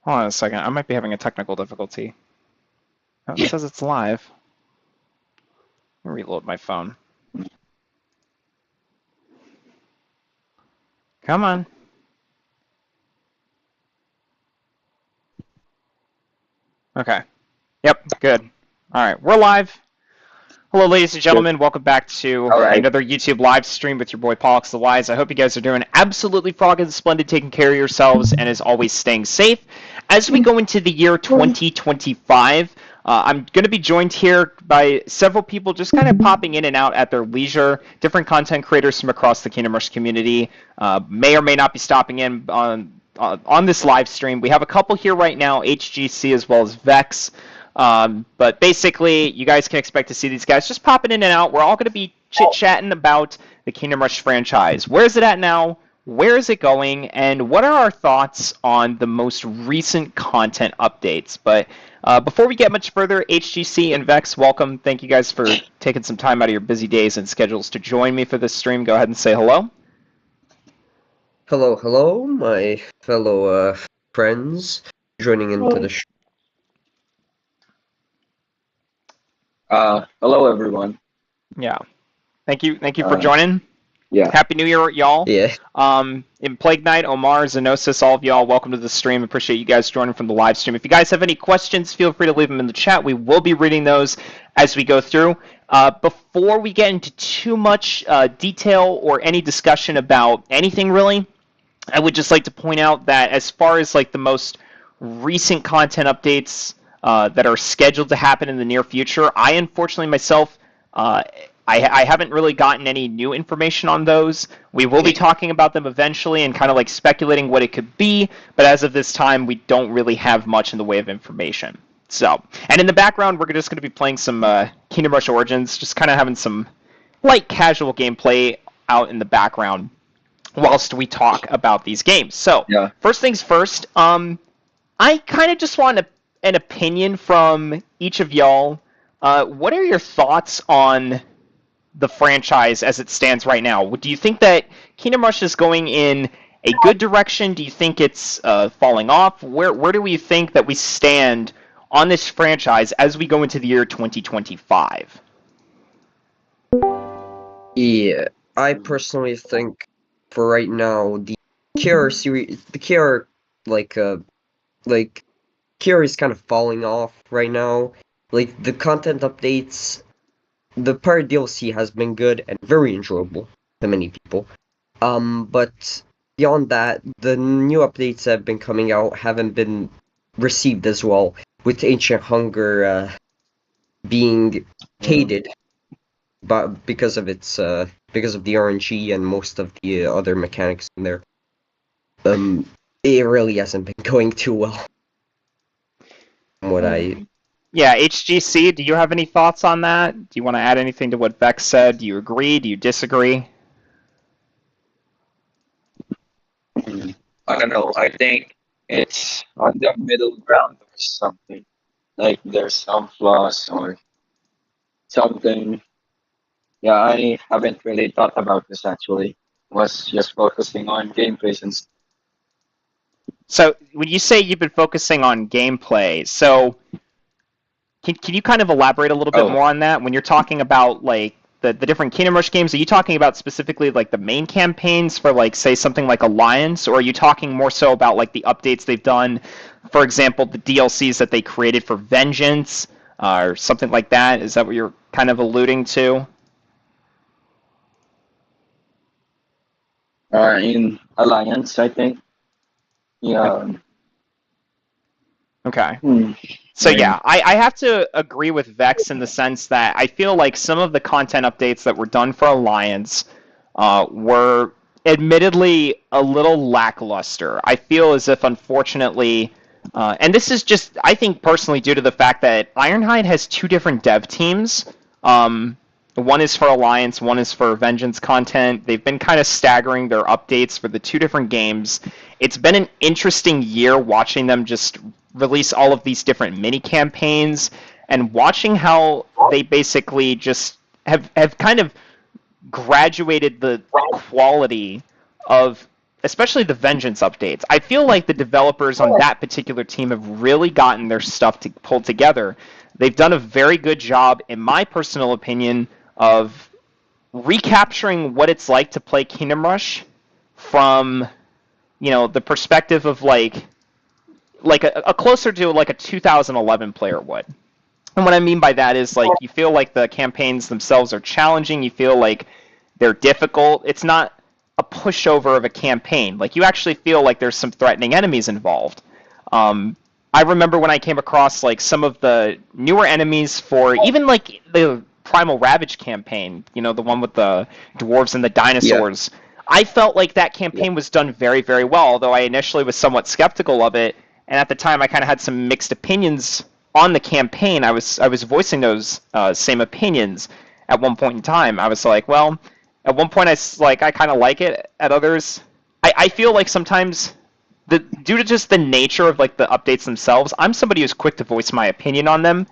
Hold on a second. I might be having a technical difficulty. Oh, it says it's live. Let me reload my phone. Come on. Okay. Yep, good. All right, we're live. Hello, ladies and gentlemen. Welcome back to All right. another YouTube live stream with your boy Pollux the Wise. I hope you guys are doing absolutely frogging splendid, taking care of yourselves, and as always, staying safe. As we go into the year 2025, I'm going to be joined here by several people just kind of popping in and out at their leisure. Different content creators from across the Kingdom Rush community may or may not be stopping in on this live stream. We have a couple here right now, HGC as well as Vex. But basically, you guys can expect to see these guys just popping in and out. We're all going to be chit-chatting about the Kingdom Rush franchise. Where is it at now? Where is it going? And what are our thoughts on the most recent content updates? But before we get much further, HGC and Vex, welcome. Thank you guys for taking some time out of your busy days and schedules to join me for this stream. Go ahead and say hello. Hello, hello, my fellow friends joining into the show. Hello everyone. Yeah. Thank you for joining. Yeah. Happy New Year, y'all. Yeah. In Plague Knight, Omar, Zenosis, all of y'all, welcome to the stream. Appreciate you guys joining from the live stream. If you guys have any questions, feel free to leave them in the chat. We will be reading those as we go through. Before we get into too much detail or any discussion about anything really, I would just like to point out that as far as like the most recent content updates that are scheduled to happen in the near future, I unfortunately myself, I haven't really gotten any new information on those. We will be talking about them eventually and kind of like speculating what it could be, but as of this time, we don't really have much in the way of information. So, and in the background, we're just going to be playing some Kingdom Rush Origins, just kind of having some light casual gameplay out in the background whilst we talk about these games. So, Yeah. First things first, I kind of just want an opinion from each of y'all. What are your thoughts on the franchise as it stands right now? Do you think that Kingdom Rush is going in a good direction? Do you think it's falling off? Where do we think that we stand on this franchise as we go into the year 2025? Yeah, I personally think for right now the KR series, the KR like KR is kind of falling off right now. Like the content updates, the part DLC has been good and very enjoyable to many people. But beyond that, the new updates that have been coming out haven't been received as well, with Ancient Hunger being hated, but because of its because of the RNG and most of the other mechanics in there. It really hasn't been going too well. From what I Yeah, HGC, do you have any thoughts on that? Do you want to add anything to what Vex said? Do you agree? Do you disagree? I don't know. I think it's on the middle ground or something. Like there's some flaws or something. Yeah, I haven't really thought about this actually. Was just focusing on gameplays and So when you say you've been focusing on gameplay, so can you kind of elaborate a little bit more on that? When you're talking about like the different Kingdom Rush games, are you talking about specifically like the main campaigns for like say something like Alliance, or are you talking more so about like the updates they've done, for example, the DLCs that they created for Vengeance, or something like that? Is that what you're kind of alluding to? in Alliance, I think. Yeah. Okay. Hmm. So yeah, I have to agree with Vex in the sense that I feel like some of the content updates that were done for Alliance were admittedly a little lackluster. I feel as if, unfortunately, and this is just, I think personally, due to the fact that Ironhide has two different dev teams. One is for Alliance, one is for Vengeance content. They've been kind of staggering their updates for the two different games. It's been an interesting year watching them just release all of these different mini campaigns and watching how they basically just have kind of graduated the quality of especially the Vengeance updates. I feel like the developers on that particular team have really gotten their stuff pulled together. They've done a very good job, in my personal opinion, of recapturing what it's like to play Kingdom Rush from, the perspective of like a closer to like a 2011 player would. And what I mean by that is like you feel like the campaigns themselves are challenging. You feel like they're difficult. It's not a pushover of a campaign. Like you actually feel like there's some threatening enemies involved. I remember when I came across like some of the newer enemies for even like the Primal Ravage campaign, the one with the dwarves and the dinosaurs. Yeah. I felt like that campaign was done very, very well, although I initially was somewhat skeptical of it. And at the time, I kind of had some mixed opinions on the campaign. I was voicing those same opinions at one point in time. I was like, well, at one point I kind of like it. At others, I feel like sometimes due to just the nature of like the updates themselves, I'm somebody who's quick to voice my opinion on them.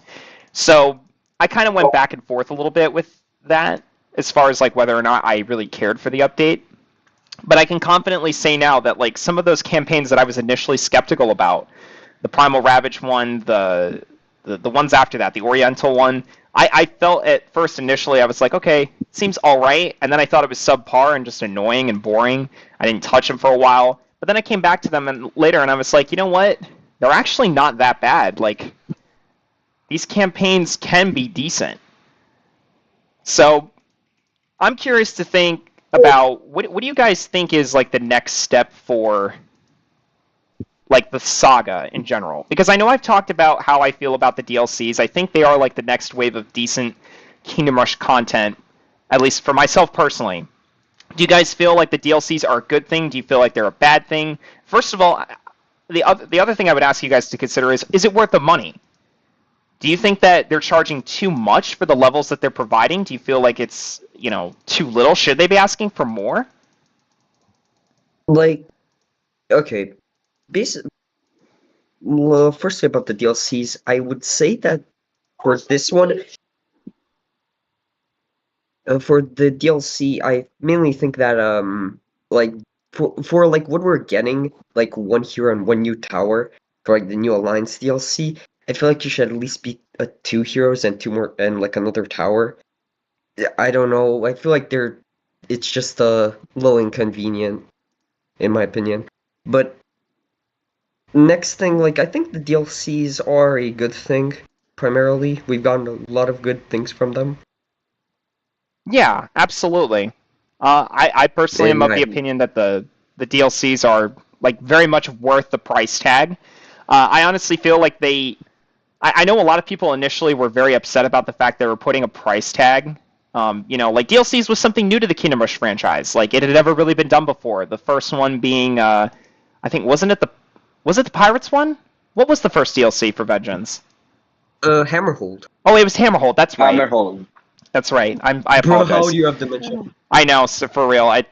So I kind of went back and forth a little bit with that as far as like whether or not I really cared for the update. But I can confidently say now that like some of those campaigns that I was initially skeptical about, the Primal Ravage one, the ones after that, the Oriental one, I felt at first initially I was like, okay, seems all right, and then I thought it was subpar and just annoying and boring. I didn't touch them for a while, but then I came back to them later and I was like, you know what? They're actually not that bad. Like, these campaigns can be decent. So I'm curious to think about what do you guys think is like the next step for like the saga in general? Because I know I've talked about how I feel about the DLCs. I think they are like the next wave of decent Kingdom Rush content, at least for myself personally. Do you guys feel like the DLCs are a good thing? Do you feel like they're a bad thing? First of all, the other thing I would ask you guys to consider is it worth the money? Do you think that they're charging too much for the levels that they're providing? Do you feel like it's, too little? Should they be asking for more? Like, okay, well, firstly about the DLCs, I would say that for this one, for the DLC, I mainly think that like for like what we're getting, like one hero and one new tower for like the New Alliance DLC, I feel like you should at least be 2 heroes and 2 more and like another tower. I don't know. I feel like it's just a little inconvenient, in my opinion. But next thing, like I think the DLCs are a good thing. Primarily, we've gotten a lot of good things from them. Yeah, absolutely. I personally am of the opinion that the DLCs are like very much worth the price tag. I honestly feel like I know a lot of people initially were very upset about the fact they were putting a price tag. Like DLCs was something new to the Kingdom Rush franchise. Like it had never really been done before. The first one being, I think, was it the Pirates one? What was the first DLC for Vengeance? Hammerhold. Oh, it was Hammerhold. That's right. Hammerhold. That's right. I apologize. Bro, how you have dementia? I know, so for real. I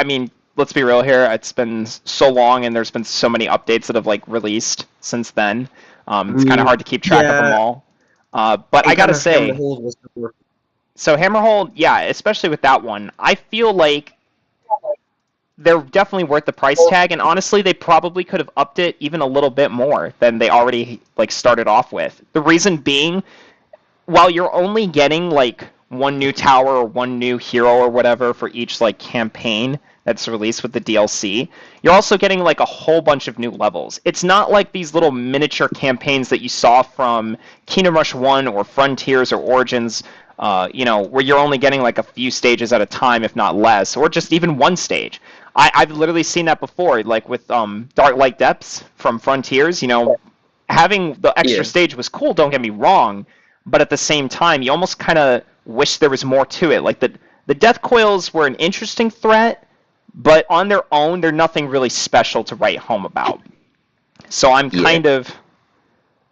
mean, let's be real here. It's been so long, and there's been so many updates that have like released since then. It's kind of hard to keep track of them all. But I gotta say, so Hammerhold, yeah, especially with that one, I feel like they're definitely worth the price tag. And honestly, they probably could have upped it even a little bit more than they already like started off with. The reason being, while you're only getting like one new tower or one new hero or whatever for each like campaign that's released with the DLC, you're also getting like a whole bunch of new levels. It's not like these little miniature campaigns that you saw from Kingdom Rush 1 or Frontiers or Origins, where you're only getting like a few stages at a time, if not less, or just even one stage. I've literally seen that before, like with Dark Light Depths from Frontiers. Having the extra stage was cool, don't get me wrong, but at the same time, you almost kind of wish there was more to it. Like the Death Coils were an interesting threat, but on their own, they're nothing really special to write home about. So I'm kind of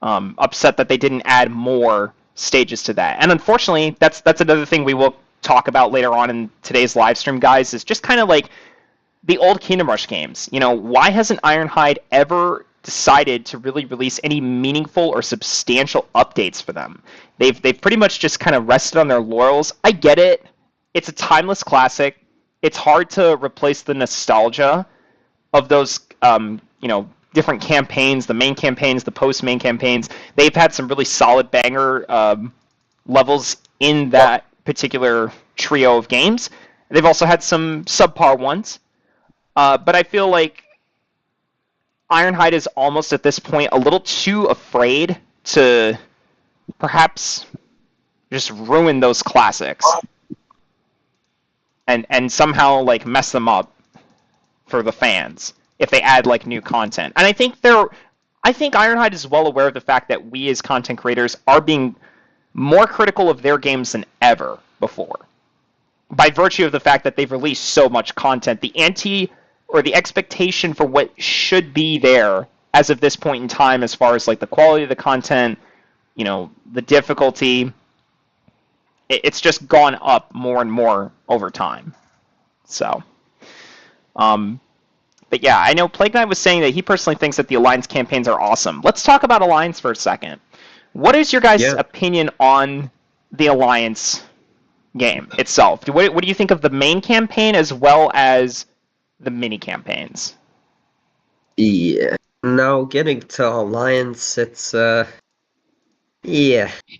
upset that they didn't add more stages to that. And unfortunately, that's another thing we will talk about later on in today's live stream, guys, is just kind of like the old Kingdom Rush games. Why hasn't Ironhide ever decided to really release any meaningful or substantial updates for them? They've pretty much just kind of rested on their laurels. I get it. It's a timeless classic. It's hard to replace the nostalgia, of those different campaigns, the main campaigns, the post-main campaigns, they've had some really solid banger levels in that particular trio of games. They've also had some subpar ones, but I feel like Ironhide is almost at this point a little too afraid to perhaps just ruin those classics and somehow like mess them up for the fans if they add like new content. And I think Ironhide is well aware of the fact that we as content creators are being more critical of their games than ever before, by virtue of the fact that they've released so much content. The expectation for what should be there as of this point in time, as far as like the quality of the content, the difficulty, it's just gone up more and more over time. So, but yeah, I know Plague Knight was saying that he personally thinks that the Alliance campaigns are awesome. Let's talk about Alliance for a second. What is your guys' opinion on the Alliance game itself? What do you think of the main campaign as well as the mini campaigns? Yeah. Now getting to Alliance, it's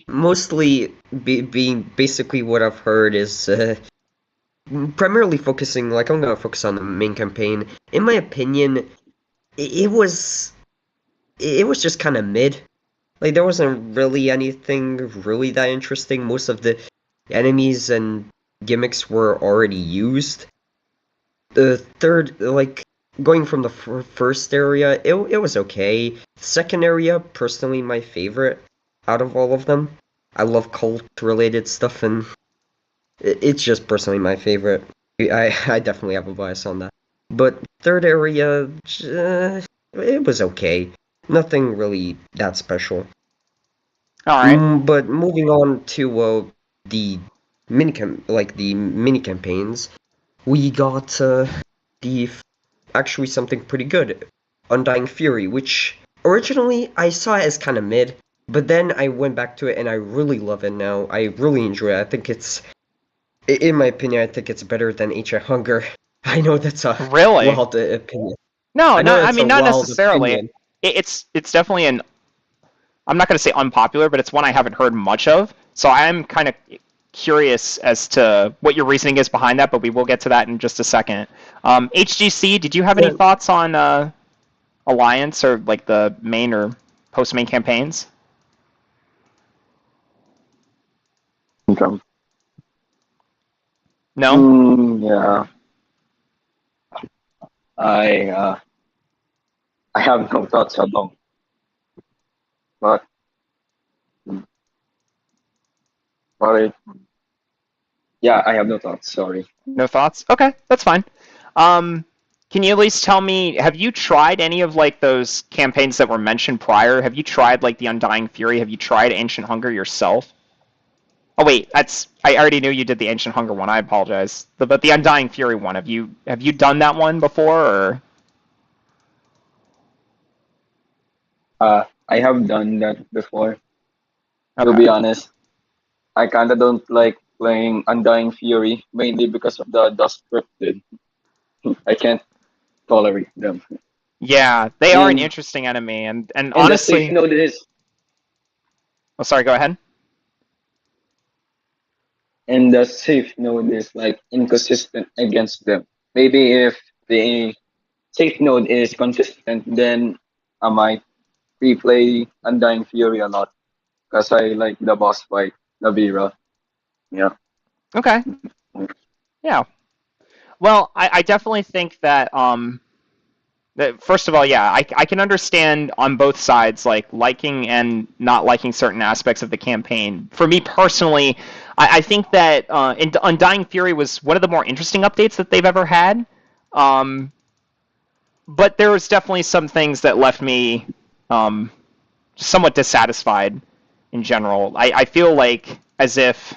mostly being basically what I've heard is primarily focusing. Like, I'm gonna focus on the main campaign. In my opinion, it was just kind of mid. Like, there wasn't really anything really that interesting. Most of the enemies and gimmicks were already used. The third, like, going from the first area, it was okay. Second area, personally, my favorite out of all of them. I love cult-related stuff, and it's just personally my favorite. I definitely have a bias on that. But third area, it was okay. Nothing really that special. All right. But moving on to the mini campaigns, we got actually something pretty good, Undying Fury, which originally I saw it as kind of mid, but then I went back to it and I really love it now. I really enjoy it. I think in my opinion, I think it's better than Ancient Hunger. I know that's a Really? wild opinion. No, I know I mean, not necessarily. Opinion. It's definitely I'm not going to say unpopular, but it's one I haven't heard much of. So I'm kind of curious as to what your reasoning is behind that, but we will get to that in just a second. HGC, did you have any thoughts on Alliance or like the main or post-main campaigns? Okay. No? Yeah. I have no thoughts at all. But yeah, I have no thoughts. Sorry. No thoughts? Okay, that's fine. Can you at least tell me, have you tried any of like those campaigns that were mentioned prior? Have you tried like the Undying Fury? Have you tried Ancient Hunger yourself? Oh wait, I already knew you did the Ancient Hunger one. I apologize. But the Undying Fury one, have you done that one before or? I have done that before. Okay. To be honest, I kind of don't like playing Undying Fury mainly because of the scripted. I can't tolerate them. Yeah, they are an interesting enemy, and honestly. The safe note is. Oh, sorry. Go ahead. And the safe node is like inconsistent against them. Maybe if the safe node is consistent, then I might replay Undying Fury a lot because I like the boss fight, Navira. Yeah. Okay. Yeah. Well, I definitely think that first of all, yeah, I can understand on both sides, like liking and not liking certain aspects of the campaign. For me personally, I think that Undying Fury was one of the more interesting updates that they've ever had. But there was definitely some things that left me somewhat dissatisfied in general. I feel like as if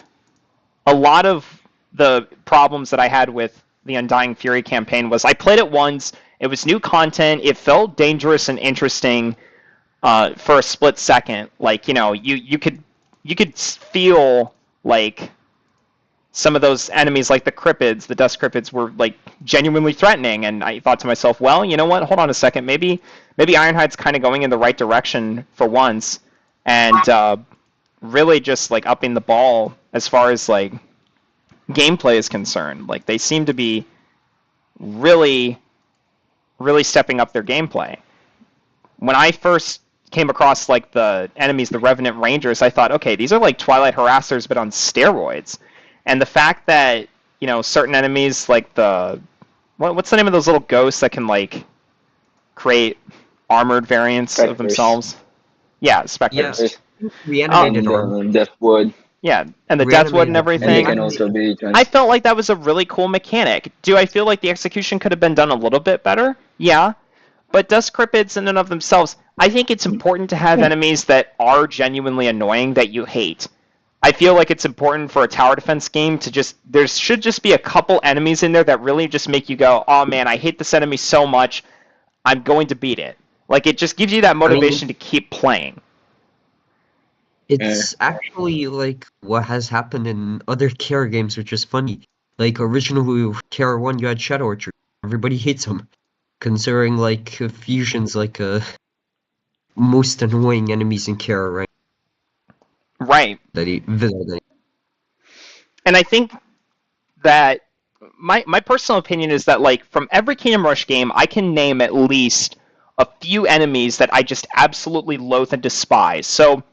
a lot of the problems that I had with the Undying Fury campaign was I played it once. It was new content. It felt dangerous and interesting for a split second. Like, you could feel like some of those enemies like the Cryptids, the Dust Cryptids, were like genuinely threatening. And I thought to myself, well, you know what? Hold on a second. Maybe Ironhide's kind of going in the right direction for once, and really just like upping the ball as far as like gameplay is concerned. Like they seem to be really, really stepping up their gameplay. When I first came across like the enemies, the Revenant Rangers, I thought, okay, these are like Twilight Harassers but on steroids. And the fact that, you know, certain enemies like the what's the name of those little ghosts that can like create armored variants Spectres. of themselves? Yeah, specters. Yes. And Reanimated armor. Deathwood. Yeah, and the Deathwood and Reanimated. And they everything. can also be I felt like that was a really cool mechanic. Do I feel like the execution could have been done a little bit better? Yeah. But Dust Cryptids in and of themselves, I think it's important to have enemies that are genuinely annoying that you hate. I feel like it's important for a tower defense game to just, there should just be a couple enemies in there that really just make you go, oh man, I hate this enemy so much, I'm going to beat it. Like, it just gives you that motivation to keep playing. It's actually like what has happened in other Kara games, which is funny. Like originally Kara 1, you had Shadow Archer. Everybody hates him, considering like fusion's like most annoying enemies in Kara, right? Right. And I think that my personal opinion is that, like, from every Kingdom Rush game, I can name at least a few enemies that I just absolutely loathe and despise. So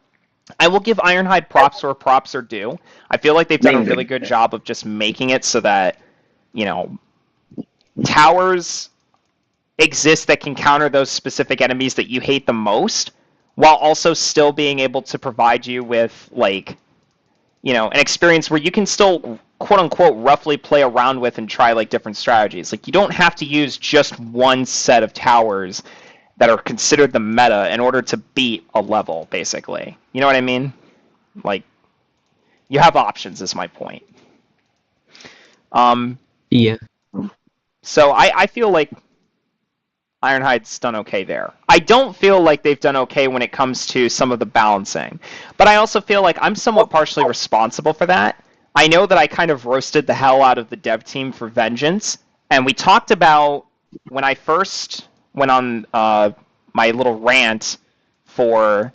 I will give Ironhide props where props are due. I feel like they've done a really good job of just making it so that, you know, towers exist that can counter those specific enemies that you hate the most, while also still being able to provide you with, like, you know, an experience where you can still, quote-unquote, roughly play around with and try, like, different strategies. Like, you don't have to use just one set of towers that are considered the meta in order to beat a level, basically. You know what I mean? Like, you have options, is my point. Yeah. So I feel like Ironhide's done okay there. I don't feel like they've done okay when it comes to some of the balancing. But I also feel like I'm somewhat partially responsible for that. I know that I kind of roasted the hell out of the dev team for Vengeance. And we talked about, when I first went on my little rant for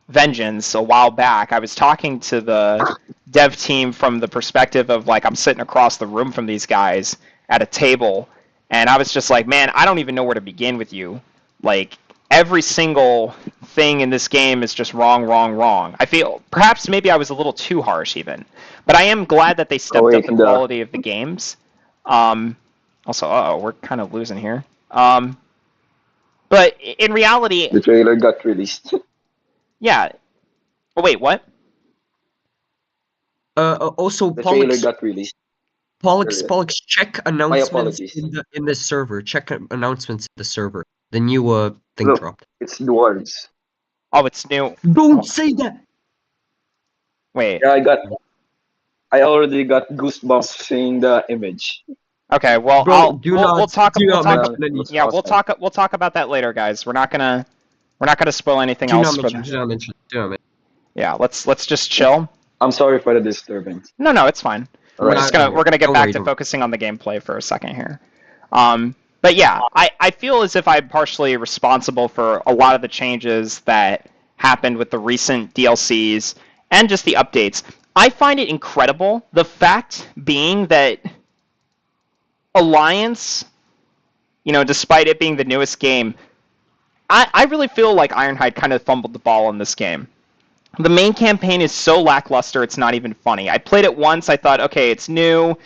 Vengeance a while back, I was talking to the dev team from the perspective of, like, I'm sitting across the room from these guys at a table, and I was just like, man, I don't even know where to begin with you. Like, every single thing in this game is just wrong, wrong, wrong. I feel, perhaps maybe I was a little too harsh even, but I am glad that they stepped up the quality of the games. Also, we're kind of losing here. But in reality... The trailer got released. Yeah. Oh, wait, what? Also, The trailer got released. Pollux, check announcements apologies. in the server. Check announcements in the server. The new thing Look, dropped. it's dwarves. Oh, it's new. Don't say that. Wait. Yeah, I already got goosebumps seeing the image. Okay, well, Bro, we'll talk. We'll talk Awesome. about that later, guys. We're not gonna spoil anything Do else. not mention. Yeah, let's just chill. I'm sorry for the disturbance. No, it's fine. Alright. We're gonna get Don't back worry, to don't. focusing on the gameplay for a second here. But yeah, I feel as if I'm partially responsible for a lot of the changes that happened with the recent DLCs and just the updates. I find it incredible, the fact being that Alliance, you know, despite it being the newest game, I really feel like Ironhide kind of fumbled the ball in this game. The main campaign is so lackluster, it's not even funny. I played it once, I thought, okay, it's new,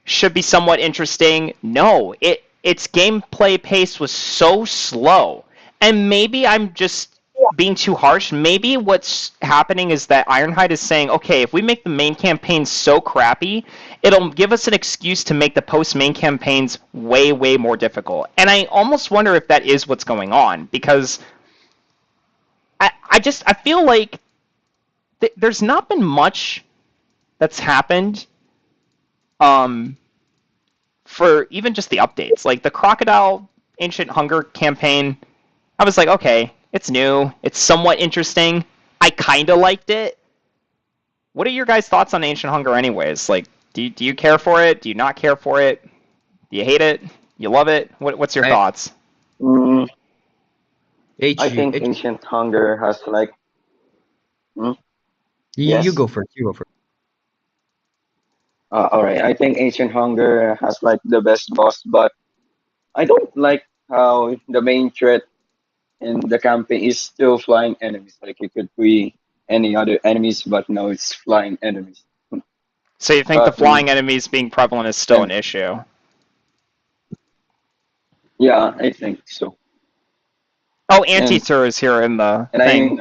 should be somewhat interesting. No, its gameplay pace was so slow. And maybe I'm just being too harsh. Maybe what's happening is that Ironhide is saying, okay, if we make the main campaign so crappy, it'll give us an excuse to make the post-main campaigns way, way more difficult. And I almost wonder if that is what's going on, because I feel like there's not been much that's happened for even just the updates. Like the Crocodile Ancient Hunger campaign, I was like, okay, it's new, it's somewhat interesting, I kind of liked it. What are your guys' thoughts on Ancient Hunger anyways? Like, Do you care for it? Do you not care for it? Do you hate it? You love it? What's your I thoughts? Mm, H I you think H Ancient Hunger has like. Hmm? you Yes. go first. You go first. All right. I think Ancient Hunger has like the best boss, but I don't like how the main threat in the campaign is still flying enemies. Like you could free any other enemies, but now it's flying enemies. So you think the But flying enemies being prevalent is still yeah, an issue? yeah, I think so. Oh, And Anteater is here in the and thing. I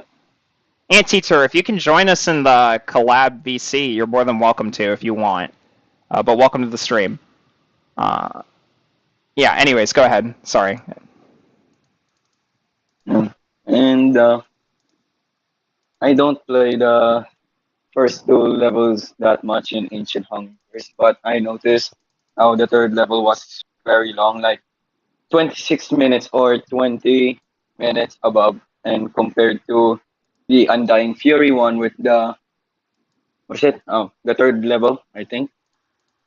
Anteater, if you can join us in the Collab VC, you're more than welcome to if you want. But welcome to the stream. Uh, yeah, anyways, go ahead. Sorry. and I don't play the first two levels that much in Ancient Hungers, but I noticed how the third level was very long, like 26 minutes or 20 minutes above, and compared to the Undying Fury one with the what's it? Oh, the third level, I think.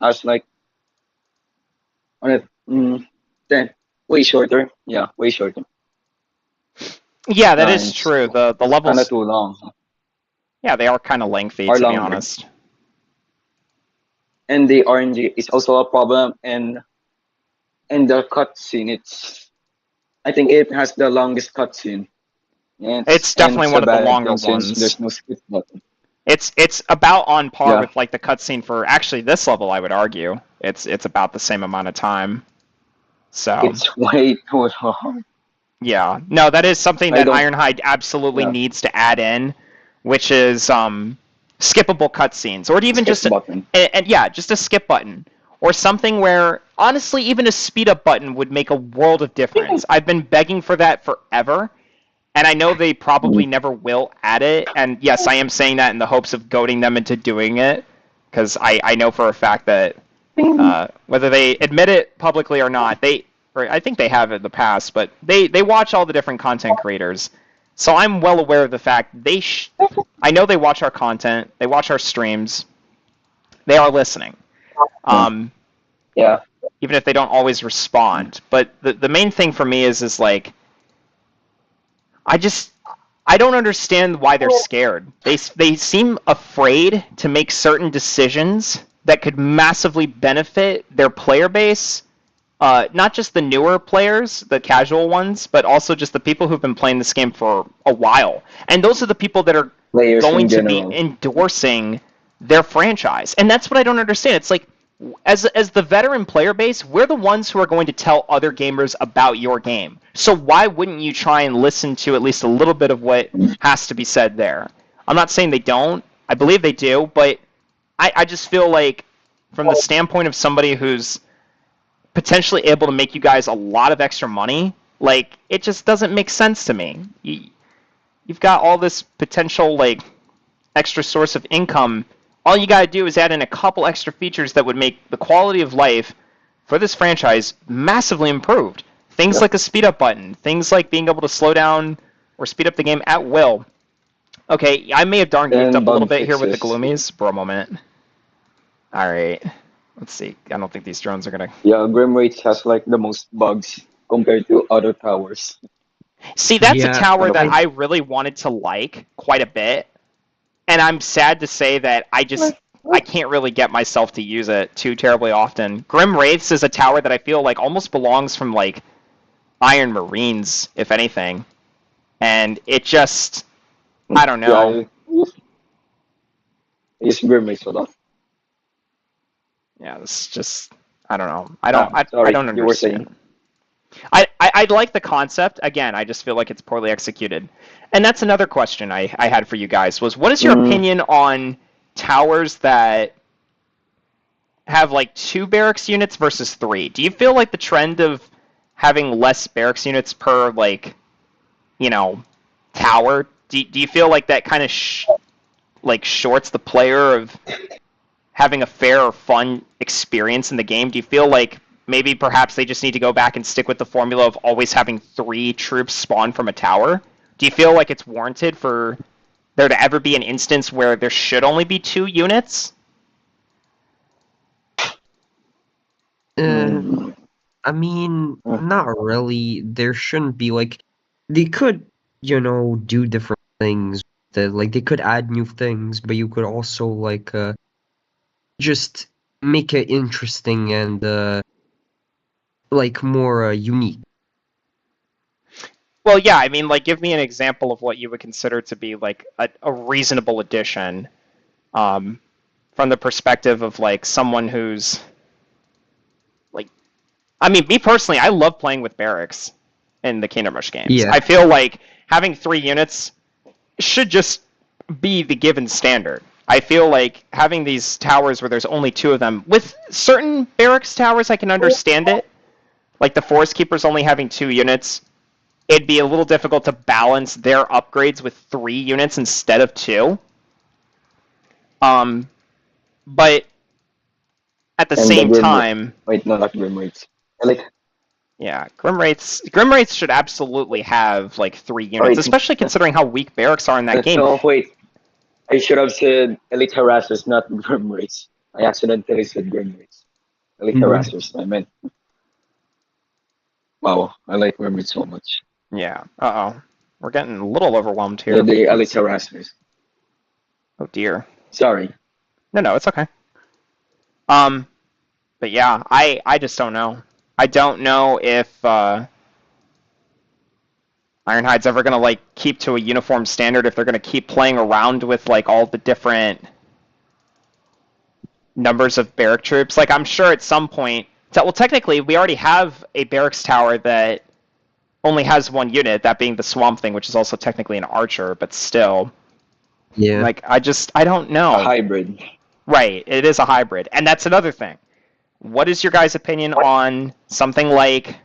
I was like on it, 10, way shorter. Yeah, way shorter. Yeah, that is Times. true. The It's kind of levels, too long. yeah, they are kind of lengthy, Or to be longer. honest. And the RNG is also a problem, and the cutscene, it's I think it has the longest cutscene. It's And definitely it's one a of the bad longer thing since ones. there's no skip button. It's about on par Yeah, with like the cutscene for actually this level, I would argue. It's about the same amount of time. So it's way too long. yeah, no, that is something I that don't. Ironhide absolutely Yeah, needs to add in, which is skippable cutscenes, or even skip just button. and yeah, just a skip button, or something where honestly even a speed up button would make a world of difference. I've been begging for that forever, and I know they probably never will add it. And yes, I am saying that in the hopes of goading them into doing it, because I know for a fact that whether they admit it publicly or not, or I think they have in the past, but they watch all the different content creators. So I'm well aware of the fact I know they watch our content, they watch our streams, they are listening. Yeah, Um, yeah. even if they don't always respond. But the main thing for me is like I just I don't understand why they're scared. They seem afraid to make certain decisions that could massively benefit their player base. Not just the newer players, the casual ones, but also just the people who've been playing this game for a while. And those are the people that are Players going in to be general. endorsing their franchise. And that's what I don't understand. It's like as the veteran player base, we're the ones who are going to tell other gamers about your game. So why wouldn't you try and listen to at least a little bit of what has to be said there? I'm not saying they don't. I believe they do, but I just feel like from the standpoint of somebody who's potentially able to make you guys a lot of extra money, like it just doesn't make sense to me. You've got all this potential like extra source of income. All you got to do is add in a couple extra features that would make the quality of life for this franchise massively improved. Things Yep. like a speed up button, things like being able to slow down or speed up the game at will. Okay, I may have darn goofed And up a little bug bit here with the fixes. gloomies for a moment. All right, let's see. I don't think these drones are gonna. Yeah, Grim Rates has like the most bugs compared to other towers. See, that's a Yeah, tower that I I really wanted to like quite a bit, and I'm sad to say that I can't really get myself to use it too terribly often. Grim Wraiths is a tower that I feel like almost belongs from like Iron Marines, if anything, and it just I don't Yeah, know. I use Grim Rates a lot. Yeah, it's just I don't know. I Sorry, don't you were saying. understand. I like the concept. Again, I just feel like it's poorly executed. And that's another question I had for you guys was what is your Mm, opinion on towers that have like 2 barracks units versus 3? Do you feel like the trend of having less barracks units per like, you know, tower, do you feel like that kind of like shorts the player of having a fair or fun experience in the game? Do you feel like maybe perhaps they just need to go back and stick with the formula of always having 3 troops spawn from a tower? Do you feel like it's warranted for there to ever be an instance where there should only be 2 units? Uh, I mean, not really. There shouldn't be like they could, do different things. Like they could add new things, but you could also like just make it interesting and like more unique. Well, yeah, I mean, like, give me an example of what you would consider to be like a reasonable addition, um, from the perspective of like someone who's like, I mean, me personally, I love playing with barracks in the Kingdom Rush games. Yeah. I feel like having 3 units should just be the given standard. I feel like having these towers where there's only 2 of them, with certain barracks towers, I can understand it. Like the Forest Keepers only having 2 units, it'd be a little difficult to balance their upgrades with 3 units instead of 2. But at the And the same time, wait, no, not grim rates. Like, yeah, Grim Wraiths should absolutely have like 3 units, wait, especially considering how weak barracks are in that game. no, wait. I should have said elite harassers, not grim rates. I accidentally said grim rates. Elite harassers. I meant. Wow, I like grim rates so much. Yeah. Uh-oh. We're getting a little overwhelmed Yeah, here. the elite harassers. Oh dear. Sorry. No, it's okay. But yeah, I just don't know. I don't know if Ironhide's ever gonna like keep to a uniform standard, if they're gonna keep playing around with like all the different numbers of barrack troops. Like I'm sure at some point, well, technically we already have a barracks tower that only has 1 unit, that being the Swamp Thing, which is also technically an archer, but still. Yeah. Like I don't know. A hybrid. Right, it is a hybrid, and that's another thing. What is your guys' opinion on something like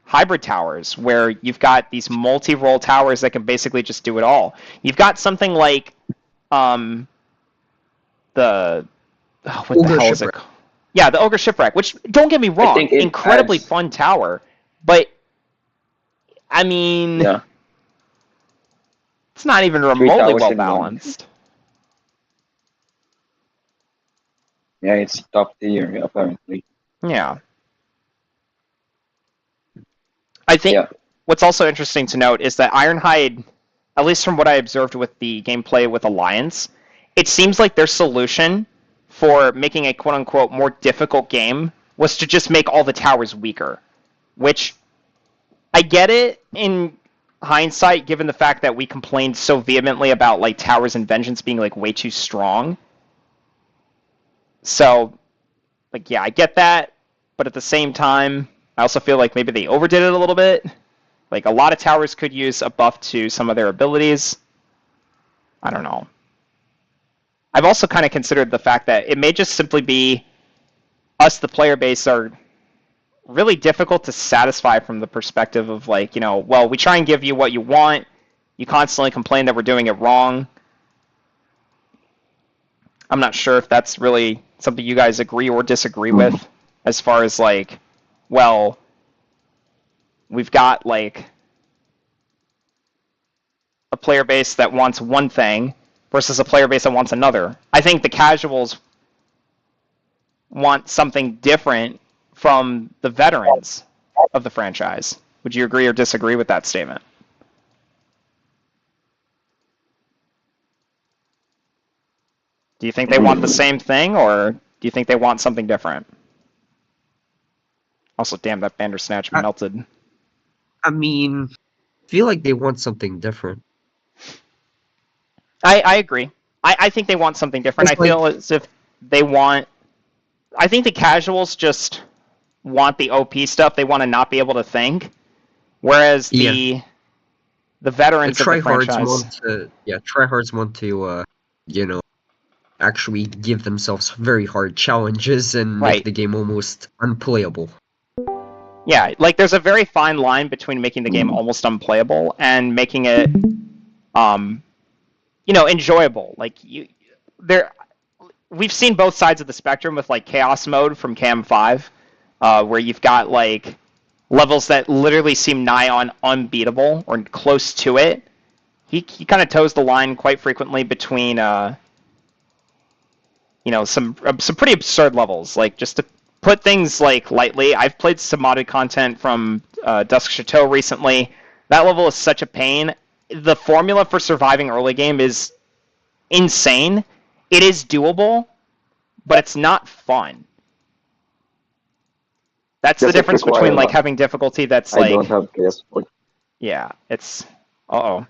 hybrid towers, where you've got these multi-role towers that can basically just do it all? You've got something like the what Ogre the hell is it Shipwreck. called? Yeah, the Ogre Shipwreck, which, don't get me wrong, think it incredibly adds- fun tower, but I mean, Yeah. it's not even remotely 3,000 well one. balanced. Yeah, it's top tier, apparently. Yeah. I think Yeah. what's also interesting to note is that Ironhide, at least from what I observed with the gameplay with Alliance, it seems like their solution for making a quote-unquote more difficult game was to just make all the towers weaker, which I get it in hindsight, given the fact that we complained so vehemently about like Towers and Vengeance being like way too strong. So, like, yeah, I get that, but at the same time, I also feel like maybe they overdid it a little bit. Like, a lot of towers could use a buff to some of their abilities. I don't know. I've also kind of considered the fact that it may just simply be us, the player base, are really difficult to satisfy from the perspective of, like, well, we try and give you what you want. You constantly complain that we're doing it wrong. I'm not sure if that's really something you guys agree or disagree with, as far as, like, well, we've got, like, a player base that wants one thing versus a player base that wants another. I think the casuals want something different from the veterans of the franchise. Would you agree or disagree with that statement? Do you think they want the same thing, or do you think they want something different? Also, damn, that Bandersnatch melted. I mean, I feel like they want something different. I agree. I think they want something different. It's I feel as if they want... I think the casuals just want the OP stuff. They want to not be able to think. Whereas the veterans of the franchise... tryhards want to, actually give themselves very hard challenges and make Right. the game almost unplayable. Yeah, like there's a very fine line between making the game almost unplayable and making it, enjoyable. Like we've seen both sides of the spectrum with like Chaos Mode from Cam 5, where you've got like levels that literally seem nigh on unbeatable or close to it. He kind of toes the line quite frequently between some pretty absurd levels, like just put things like lightly. I've played some modded content from Dusk Chateau recently. That level is such a pain. The formula for surviving early game is insane. It is doable, but it's not fun. That's the difference between like having difficulty that's like. I don't have PS4. Yeah, it's. Uh-oh.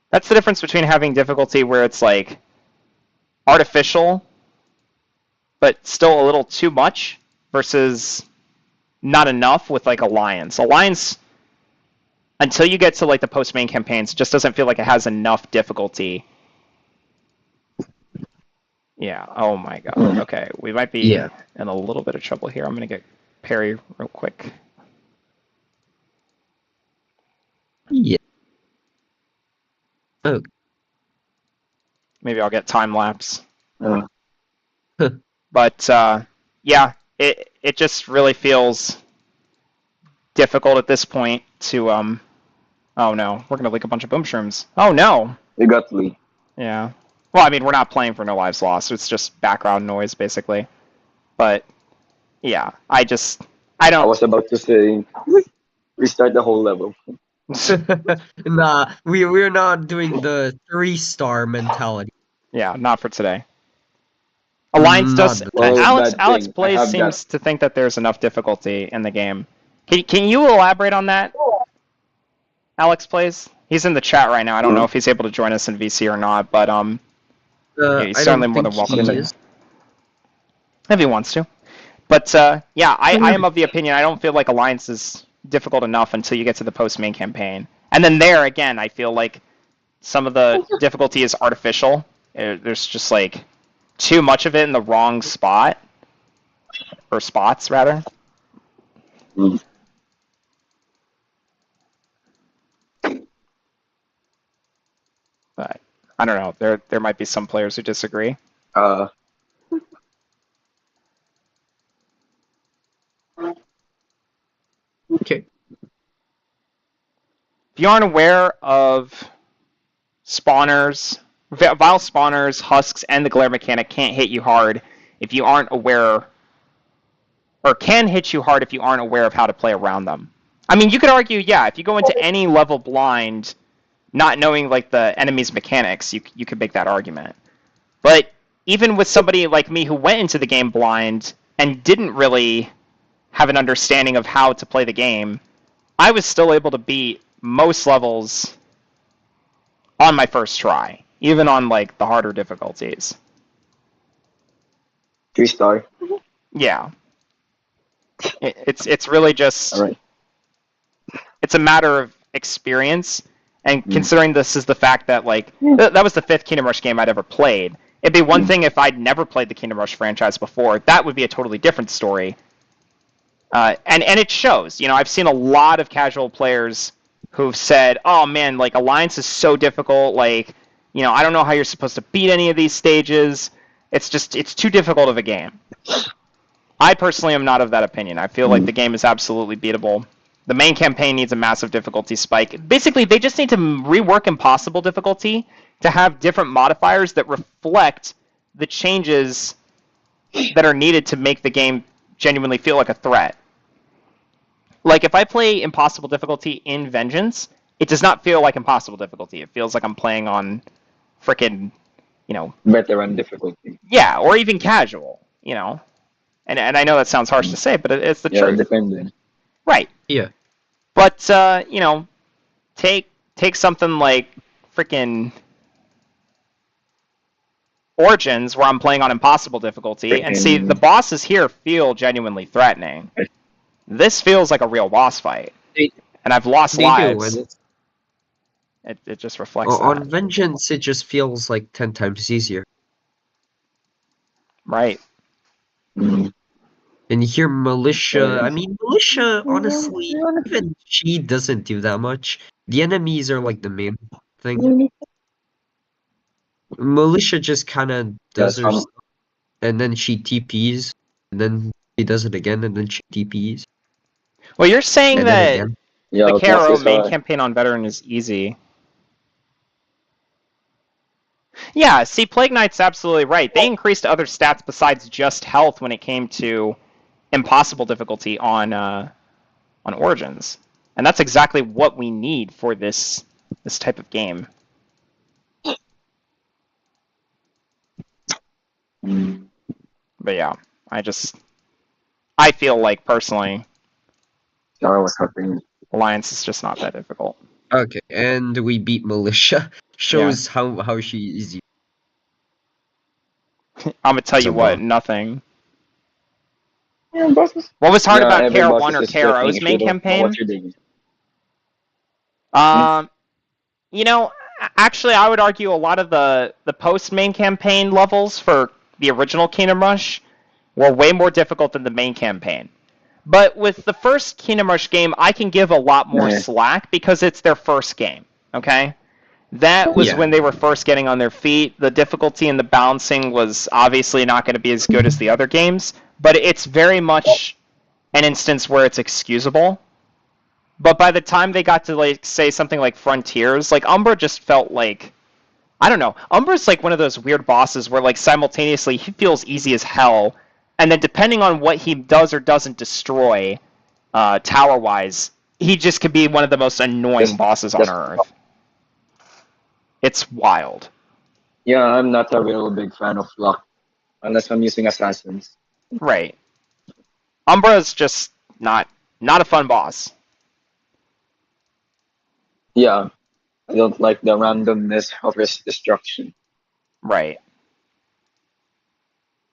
That's the difference between having difficulty where it's like artificial, but still a little too much, versus not enough with like Alliance. Alliance, until you get to like the post-main campaigns, just doesn't feel like it has enough difficulty. Yeah, oh my god. Okay, we might be in a little bit of trouble here. I'm going to get Perry real quick. Yeah. Oh. Maybe I'll get time lapse. Huh. But yeah, it just really feels difficult at this point to oh no, we're gonna leak a bunch of boom shrooms. Oh no. You got leaked. Yeah. Well, I mean, we're not playing for no lives lost. It's just background noise basically. But yeah, I don't. I was about to say restart the whole level. Nah, we're not doing the 3-star mentality. Yeah, not for today. Alliance does. Alex Plays seems to think that there's enough difficulty in the game. Can you elaborate on that? Alex Plays. He's in the chat right now. I don't know if he's able to join us in VC or not, but yeah, he's certainly more than welcome to. If he wants to. But yeah, I am of the opinion I don't feel like Alliance is difficult enough until you get to the post-main campaign. And then there, again, I feel like some of the difficulty is artificial. There's just like too much of it in the wrong spot. Or spots, rather. But I don't know. There might be some players who disagree. Okay. If you aren't aware of spawners, vile spawners, husks, and the glare mechanic can't hit you hard if you aren't aware, or can hit you hard if you aren't aware of how to play around them. I mean, you could argue, yeah, if you go into any level blind, not knowing like the enemy's mechanics, you could make that argument. But even with somebody like me who went into the game blind and didn't really have an understanding of how to play the game, I was still able to beat most levels on my first try, even on like the harder difficulties. 3-star. Yeah. It's really just All right. It's a matter of experience, and considering this is the fact that like that was the 5th Kingdom Rush game I'd ever played. It'd be one thing if I'd never played the Kingdom Rush franchise before. That would be a totally different story. And it shows. You know, I've seen a lot of casual players who've said, "Oh man, like Alliance is so difficult. Like, you know, I don't know how you're supposed to beat any of these stages. It's too difficult of a game." I personally am not of that opinion. I feel like the game is absolutely beatable. The main campaign needs a massive difficulty spike. Basically, they just need to rework impossible difficulty to have different modifiers that reflect the changes that are needed to make the game genuinely feel like a threat. Like, if I play impossible difficulty in Vengeance, it does not feel like impossible difficulty. It feels like I'm playing on frickin', you know... veteran difficulty. Yeah, or even casual, you know? And I know that sounds harsh to say, but it's the truth. Yeah, depending. Right. Yeah. But, you know, take something like frickin' Origins, where I'm playing on impossible difficulty, and see, the bosses here feel genuinely threatening. This feels like a real boss fight. And I've lost lives. It just reflects that. On Vengeance, it just feels like 10 times easier. Right. And here, Militia... I mean, Militia, honestly, even she doesn't do that much. The enemies are like the main thing. Militia just kind of does her stuff, and then she TPs, and then she does it again, and then she TPs. Well, you're saying that the KRO main campaign campaign on Veteran is easy. Yeah, see, Plague Knight's absolutely right. They increased other stats besides just health when it came to impossible difficulty on Origins, and that's exactly what we need for this type of game. But yeah, I feel like personally, What's happening? Alliance is just not that difficult. Okay, and we beat Militia. Shows how she is. I'm gonna tell you what, Boss. nothing. Yeah, bosses. What was hard about Every boss KR1 or is threatening KRO's if main you don't know what campaign? you're doing. You know, actually, I would argue a lot of the post main campaign levels for the original Kingdom Rush were way more difficult than the main campaign. But with the first Kingdom Rush game, I can give a lot more Yeah. slack because it's their first game. Okay, that was Yeah. when they were first getting on their feet. The difficulty and the balancing was obviously not going to be as good as the other games, but it's very much an instance where it's excusable. But by the time they got to like say something like Frontiers, like Umbra just felt like, I don't know. Umbra's like one of those weird bosses where like simultaneously he feels easy as hell, and then depending on what he does or doesn't destroy, tower wise, he just could be one of the most annoying bosses on Earth. It's wild. Yeah, I'm not a real big fan of luck unless I'm using assassins. Right. Umbra's just not a fun boss. Yeah, I don't like the randomness of his destruction. Right.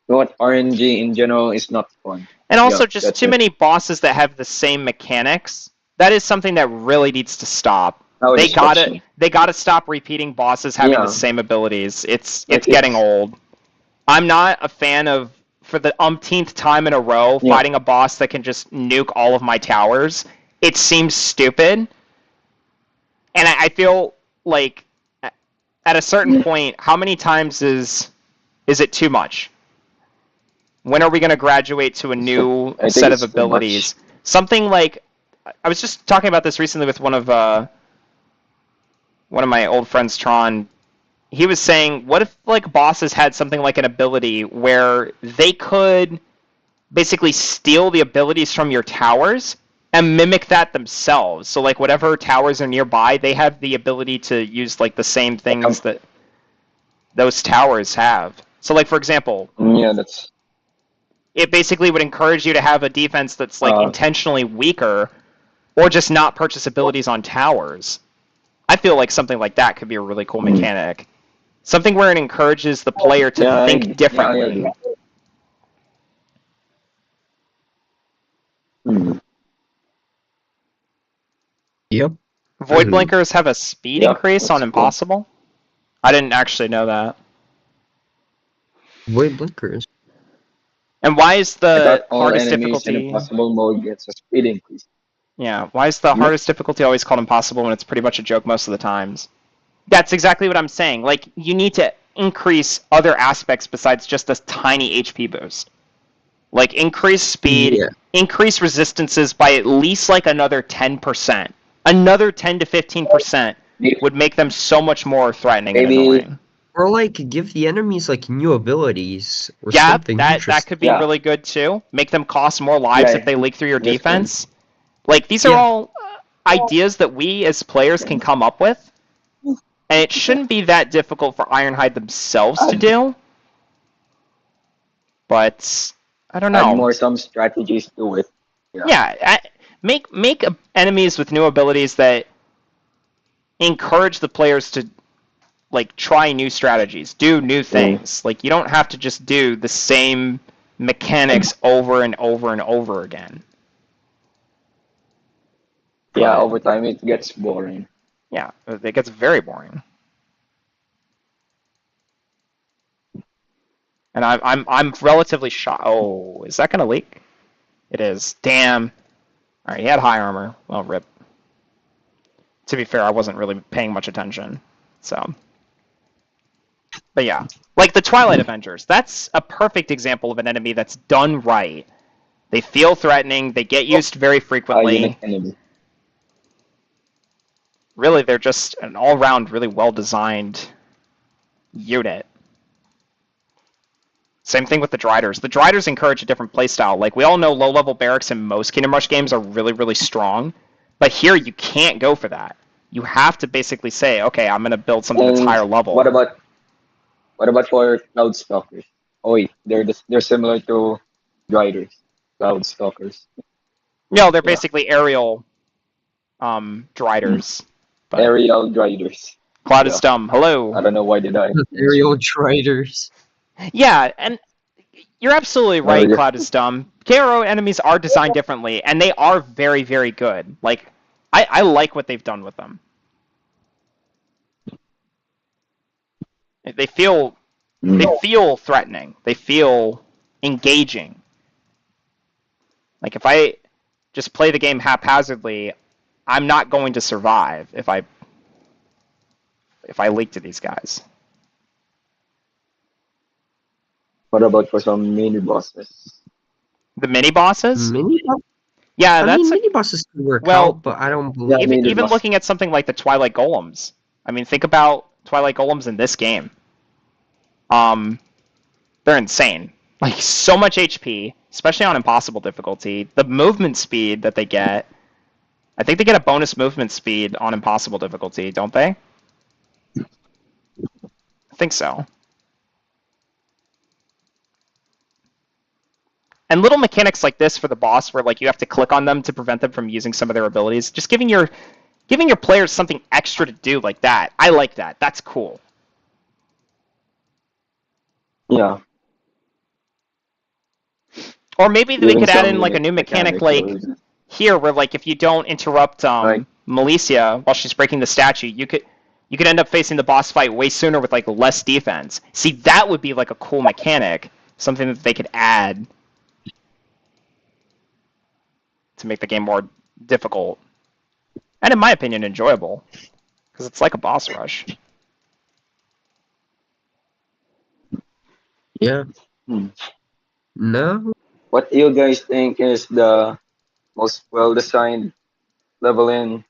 But RNG in general is not fun. And also Yeah, just that's too it. many bosses that have the same mechanics. That is something that really needs to stop. Power They destruction. gotta stop repeating bosses having Yeah. the same abilities. It's Like getting it's- old. I'm not a fan of, for the umpteenth time in a row, Yeah. fighting a boss that can just nuke all of my towers. It seems stupid. And I feel like at a certain point, how many times is it too much? When are we going to graduate to a new I think set of it's too much. abilities? Something like, I was just talking about this recently with one of my old friends, Tron. He was saying, what if like bosses had something like an ability where they could basically steal the abilities from your towers and mimic that themselves? So like whatever towers are nearby, they have the ability to use like the same things that those towers have. So like for example, Yeah, that's it basically would encourage you to have a defense that's like intentionally weaker or just not purchase abilities on towers. I feel like something like that could be a really cool mechanic. Something where it encourages the player to think differently. Yeah, Hmm. Yep. Void blinkers have a speed Yep, increase on that's cool. impossible? I didn't actually know that. Void blinkers. And why is I the thought all hardest enemies in difficulty... impossible mode gets a speed increase. Yeah, why is the Hmm? hardest difficulty always called impossible when it's pretty much a joke most of the times? That's exactly what I'm saying. Like, you need to increase other aspects besides just a tiny HP boost. Like, increase speed, Yeah. increase resistances by at least, like, another 10%. Another 10 to 15% would make them so much more threatening and Maybe- annoying. Or like give the enemies like new abilities or Yeah, something that interesting. could be Yeah. really good, too. Make them cost more lives Yeah, if they leak through your that's good. defense. Like, these are Yeah. all ideas that we as players can come up with. And it shouldn't be that difficult for Ironhide themselves to do. But I don't know. Add more some strategies to it. Yeah, make enemies with new abilities that encourage the players to like try new strategies, do new things. Like you don't have to just do the same mechanics over and over and over again. Yeah, But, over time it gets boring. yeah, it gets very boring. And I'm relatively shocked. Oh, is that gonna leak? It is. Damn. All right, he had high armor. Well, rip. To be fair, I wasn't really paying much attention. So, but yeah, like the Twilight Avengers. That's a perfect example of an enemy that's done right. They feel threatening. They get used very frequently. Unique enemy. Really, they're just an all-round, really well-designed unit. Same thing with the Driders. The Driders encourage a different playstyle. Like, we all know low-level barracks in most Kingdom Rush games are really, really strong. But here, you can't go for that. You have to basically say, okay, I'm going to build something that's And higher level. what about for Cloud Stalkers? Oh wait, they're similar to Riders, Cloud Stalkers. No, they're Yeah. basically aerial Driders. But Aerial Riders. Cloud Yeah. is dumb. Hello. I don't know why did I. Aerial Triders. Yeah, and you're absolutely No, right, yeah. Cloud is dumb. KRO enemies are designed differently, and they are very, very good. Like, I like what they've done with them. They feel threatening. They feel engaging. Like, if I just play the game haphazardly, I'm not going to survive if I leak to these guys. What about for some mini bosses? The mini bosses? Mini boss? Yeah, I that's mean, a, mini bosses could work well, out, but I don't believe. Yeah, even mini even boss. looking at something like the Twilight Golems. I mean, think about Twilight Golems in this game. They're insane. Like, so much HP, especially on impossible difficulty. The movement speed that they get. I think they get a bonus movement speed on impossible difficulty, don't they? I think so. And little mechanics like this for the boss where like you have to click on them to prevent them from using some of their abilities. Just giving your players something extra to do like that. I like that. That's cool. Yeah. Or maybe they Giving could add some in like a unique new mechanic mechanics like here where like if you don't interrupt Right. Milicia while she's breaking the statue, you could end up facing the boss fight way sooner with like less defense. See, that would be like a cool mechanic, something that they could add to make the game more difficult. And in my opinion, enjoyable. Because it's like a boss rush. Yeah. Hmm. No. What do you guys think is the most well-designed level in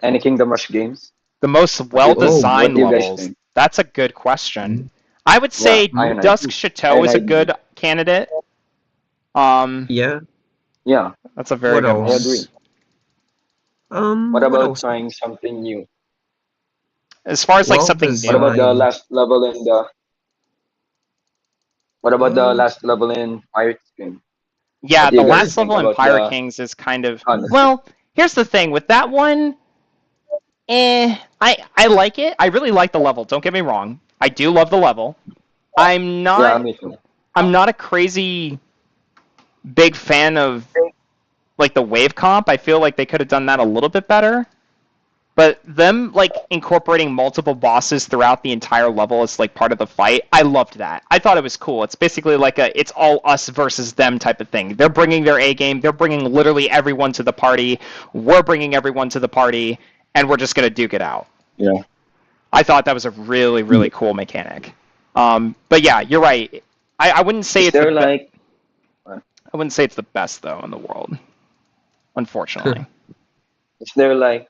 any Kingdom Rush games? The most What well-designed do you guys levels. think? That's a good question. I would say Iron Dusk Chateau is a Iron good candidate. Yeah. Yeah, That's a very What good else? I one. agree. What What about else? trying something new? As far as like something Well-designed. What about the new, last level in the What about the last level in Pirates game? yeah, What do the you guys last think level in about Pirate the Kings is kind of concept? well. Here's the thing with that one. I like it. I really like the level. Don't get me wrong. I do love the level. I'm Yeah, not me too. a crazy big fan of like the wave comp. I feel like they could have done that a little bit better. But them like incorporating multiple bosses throughout the entire level as like part of the fight, I loved that. I thought it was cool. It's basically like it's all us versus them type of thing. They're bringing their A game. They're bringing literally everyone to the party. We're bringing everyone to the party, and we're just gonna duke it out. Yeah. I thought that was a really, really cool mechanic. But yeah, you're right. I wouldn't say Is it's there the like I wouldn't say it's the best though in the world, unfortunately. is there like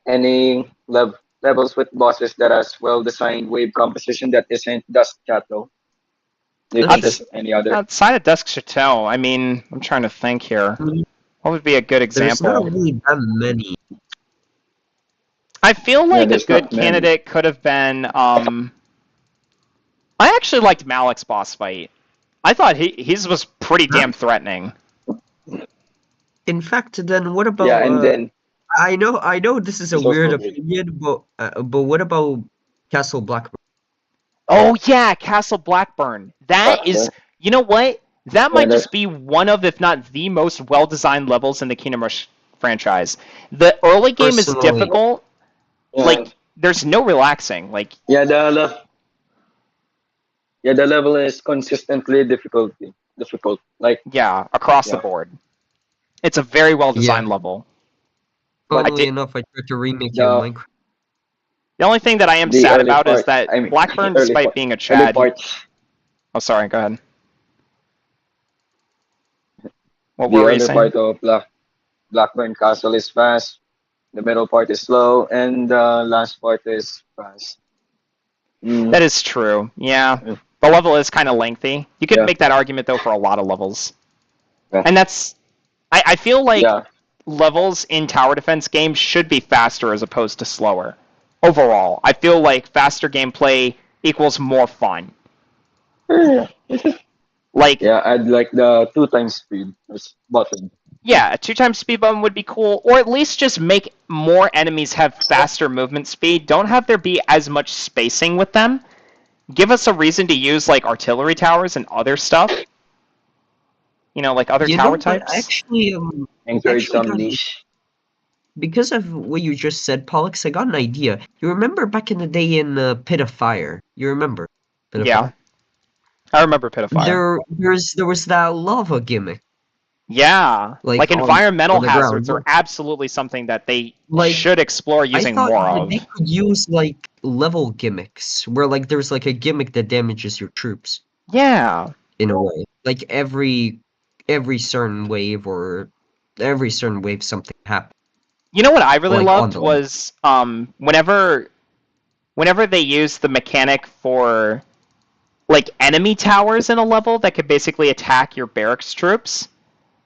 any levels with bosses that has well-designed wave composition that isn't Dust Chateau? Do you think Outs- there's any other? outside of Dusk Chateau, I mean, I'm trying to think here. What would be a good There's not example? really that many. I feel Yeah, like a there's good not many. candidate could have been. I actually liked Malik's boss fight. I thought his was pretty damn threatening. In fact, then what about? Yeah, and then I know this is a it's also weird good. opinion, but what about Castle Blackburn? Oh yeah, Castle Blackburn. That is, you know what? That might just be one of, if not the most well-designed levels in the Kingdom Rush franchise. The early game is Personally- difficult. Yeah, Like, there's no relaxing. Like, yeah, the level is consistently difficult. Like yeah, across the Yeah. board. It's a very well-designed level. But Funnily did- enough, I tried to remake The- it in Minecraft. The only thing that I am the sad early about is part- that I mean, Blackburn, early despite part- being a early Chad... parts, Oh, sorry, go ahead. What the were you early saying? part of Blackburn Castle is fast. The middle part is slow, and the last part is fast. That is true, yeah. The level is kind of lengthy. You could Yeah. make that argument though for a lot of levels, Yeah. and that's. I feel like Yeah. levels in tower defense games should be faster as opposed to slower. Overall, I feel like faster gameplay equals more fun. Like, Yeah, I'd like the 2 times speed button. yeah, a 2 times speed button would be cool, or at least just make more enemies have faster movement speed. Don't have there be as much spacing with them. Give us a reason to use like artillery towers and other stuff. You know, like other You know tower what? types. Encourage Actually some got niche. because of what you just said, Pollux. I got an idea. You remember back in the day in Pit of Fire? You remember Pit of Yeah, Fire? I remember Pit of Fire. There was that lava gimmick, Yeah, like like environmental on the ground. hazards are absolutely something that they Like should explore I using thought more they of. could use like level gimmicks, where like there's like a gimmick that damages your troops Yeah, in a way. Like every certain wave or every certain wave something happens. you know what I really Like on loved the level. was whenever they used the mechanic for like enemy towers in a level that could basically attack your barracks troops.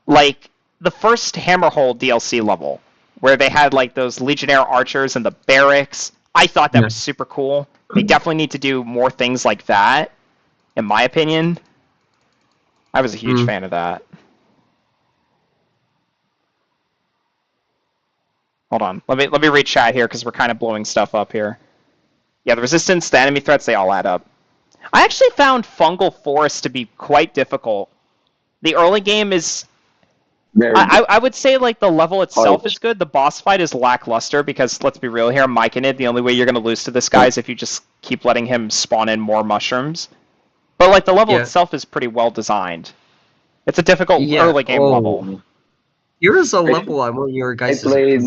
Like the first Hammerhole DLC level, where they had like those Legionnaire archers and the barracks. I thought that Yeah. was super cool. They definitely need to do more things like that, in my opinion. I was a huge fan of that. Hold on, let me read chat here because we're kind of blowing stuff up here. Yeah, the resistance, the enemy threats, they all add up. I actually found Fungal Forest to be quite difficult. The early game is Very good. I would say like the level itself Harsh. is good. The boss fight is lackluster because let's be real here, Mike in it. The only way you're going to lose to this guy is if you just keep letting him spawn in more mushrooms. But like the level Yeah. itself is pretty well designed. It's a difficult Yeah. early game level. Here is a level I want your I guys' played.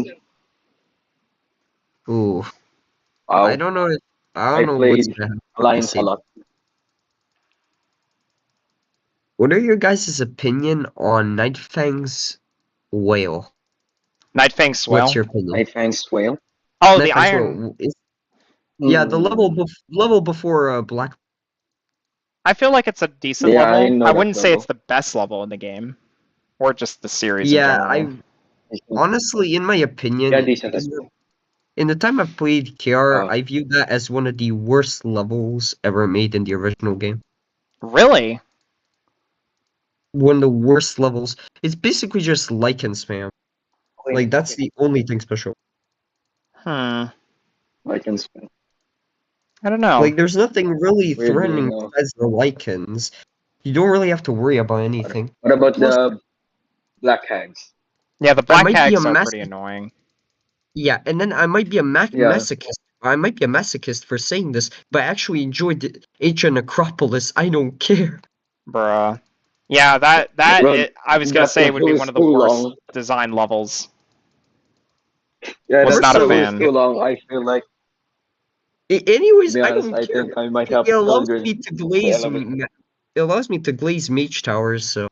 Ooh. Wow. I don't know. I I don't know what's played gonna happen. Alliance a lot. What are your guys' opinion on Night Fang's whale? Nightfang What's Swale. your opinion? I find Swale. Oh, Night the Fang's iron. whale is yeah the level Hmm. level before Black. I feel like it's a decent Yeah, I level. know I that wouldn't say it's level. the best level in the game, or just the series in Yeah, general. I think- honestly, in my opinion, Yeah, decent as well. in the time I've played KR, Uh, I view that as one of the worst levels ever made in the original game. Really? One of the worst levels. It's basically just lichen spam. Like that's the only thing special. Hmm. I can spend. I don't know. Like there's nothing really Weirdly threatening enough. besides the lichens. You don't really have to worry about anything. What about Plus, the Black Hags? Yeah, the I black might be a hags are pretty masochist. annoying. Yeah, and then I might be a Yeah. masochist. I might be a masochist for saying this, but I actually enjoyed the ancient Necropolis. I don't care. Bruh. Yeah, Well, I was gonna that say would be level one is of the too worst long. design levels. Yeah, Was that not a level is fan. too long. I feel like, to Anyways, be I honest, don't I care. think I might It have allows upgraded me to the glaze. elevator. It allows me to glaze mage towers, so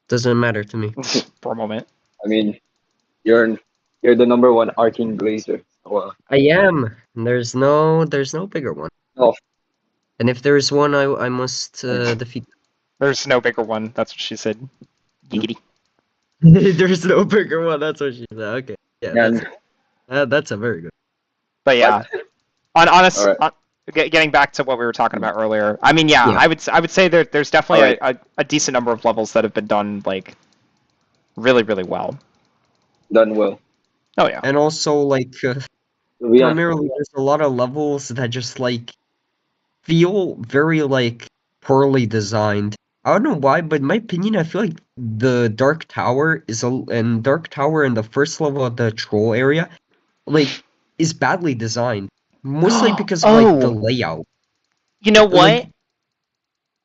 doesn't matter to me. For a moment. I mean, you're you're the number one arcing glazer. Well, I am. There's no bigger one. no, And if there is one, I must defeat. There's no bigger one. That's what she said. Giggity. There's no bigger one. That's what she said. Okay, yeah, and that's a very good. But yeah, but on honest, all right, getting back to what we were talking about earlier. I mean, yeah, Yeah. I would say there's all definitely right, a decent number of levels that have been done like really well. done well. Oh yeah. And also, like, To be honest, primarily, there's a lot of levels that just like feel very like poorly designed. I don't know why, but in my opinion, I feel like the Dark Tower and Dark Tower in the first level of the troll area, like, is badly designed. Mostly because of like the Oh, layout. you know Like,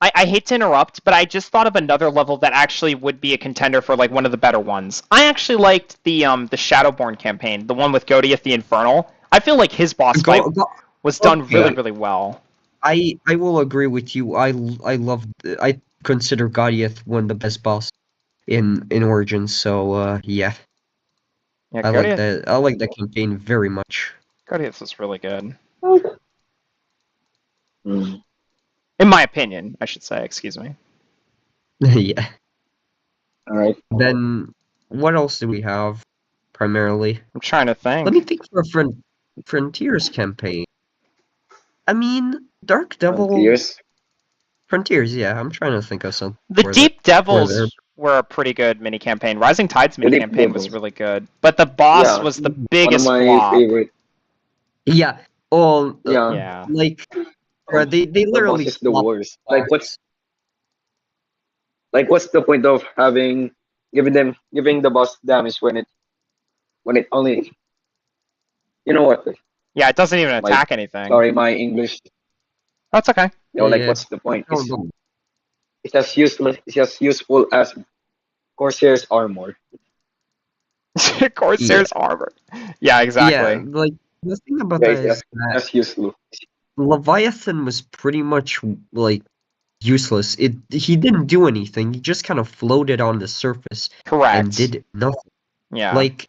what? I hate to interrupt, but I just thought of another level that actually would be a contender for like one of the better ones. I actually liked the Shadowborn campaign, the one with Godiath the Infernal. I feel like his boss fight go, was done okay, really well. I will agree with you. I consider Goliath one of the best boss in Origins. So yeah, Yeah, I like that. I like that campaign very much. Godiath was really good. hmm. In my opinion, I should say. Excuse me. Yeah. All right. Then what else do we have primarily? I'm trying to think. Let me think for a Frontiers campaign. I mean, Dark Devil Frontiers. Frontiers, yeah, I'm trying to think of something The for Deep there. Devils were a pretty good mini campaign. Rising Tide's The mini Deep campaign was Devils. really good, but the boss Yeah, was the one of biggest my flop. favorite. Yeah. Oh, Yeah. Yeah. like Um, they the boss literally is the flopped worst. boss. What's the point of giving the boss damage when it only, you know what, Yeah, it doesn't even my attack anything. sorry, my English, That's okay. like, Yeah. what's the point? No, no. It's as useless, it's as useful as Corsair's armor. Yeah. Corsair's armor. Yeah, Yeah, exactly. like the thing about Yeah, that it's is that as useful. Leviathan was pretty much like useless. He didn't do anything. He just kind of floated on the surface and Correct. did nothing. Yeah. Like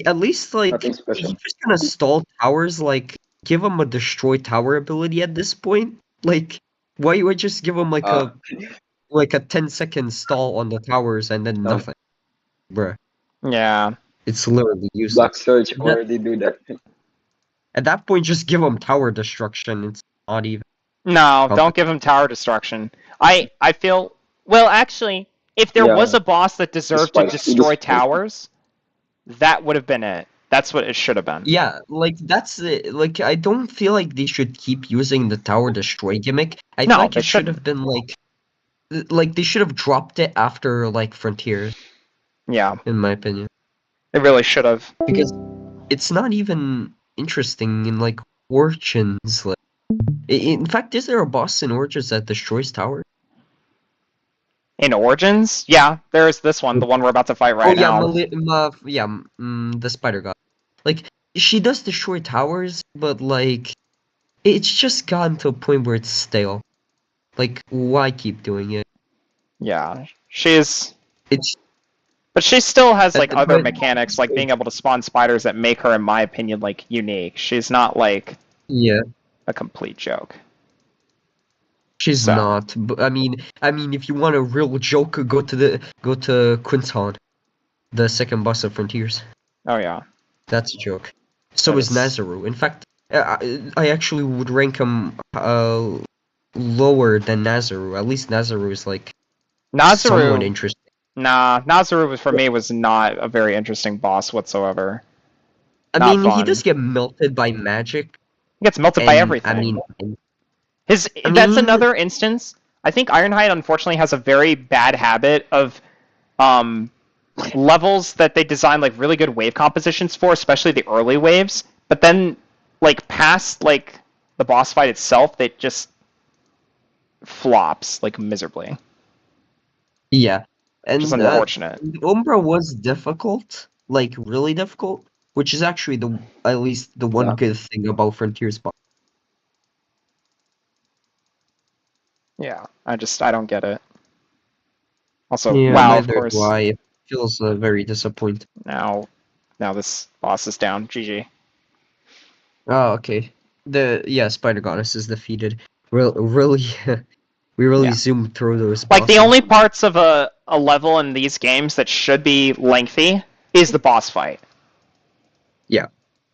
at least like Nothing he special. just kind of stalled towers. Like give him a destroy tower ability at this point. Like why would just give him Uh, like a 10-second stall on the towers and then some nothing, bruh? Yeah. It's literally useless. Black Surge That, already do that. at that point, just give him tower destruction. It's not even No, don't competent. give him tower destruction. I feel well actually, if there was Yeah, a boss that deserved to despite destroy towers, that would have been it. That's what it should have been. Yeah, like that's it. Like I don't feel like they should keep using the tower destroy gimmick. I feel No, like they it should shouldn't. have been like they should have dropped it after like Frontiers, Yeah, in my opinion, they really should have. because it's not even interesting in like Origins. Like, in fact, is there a boss in Origins that destroys towers? In Origins, yeah, there's this one, the one we're about to fight right Oh yeah, now. the Spider God. Like she does destroy towers, but like it's just gotten to a point where it's stale. Like why keep doing it? Yeah, she's, It's but she still has like other but mechanics, like being able to spawn spiders that make her, in my opinion, like unique. She's not like yeah, a complete joke. she's So, not. But I mean, if you want a real joke, go to Quinton, the second boss of Frontiers. oh yeah, That's a joke. So that is is Nazaru. In fact, I actually would rank him lower than Nazaru. At least Nazaru is like somewhat Nazaru. interesting. Nah, Nazaru was, for me, was not a very interesting boss whatsoever. I Not mean, he fun. does get melted by magic, He gets melted by and I everything. mean, That's another instance. I think Ironhide unfortunately has a very bad habit of um, levels that they design like really good wave compositions for, especially the early waves. But then, like past like the boss fight itself, it just flops like miserably, yeah, which is and unfortunate. Umbra was difficult, like really difficult, which is actually the at least the one yeah. good thing about Frontiers. Yeah, I don't get it. Also, Yeah, wow, of neither do course. I. It feels very disappointing. Now this boss is down. GG. Oh, okay. Spider Goddess is defeated. Really, we really Yeah. zoomed through those Like the bosses. only parts of a level in these games that should be lengthy is the boss fight. Yeah.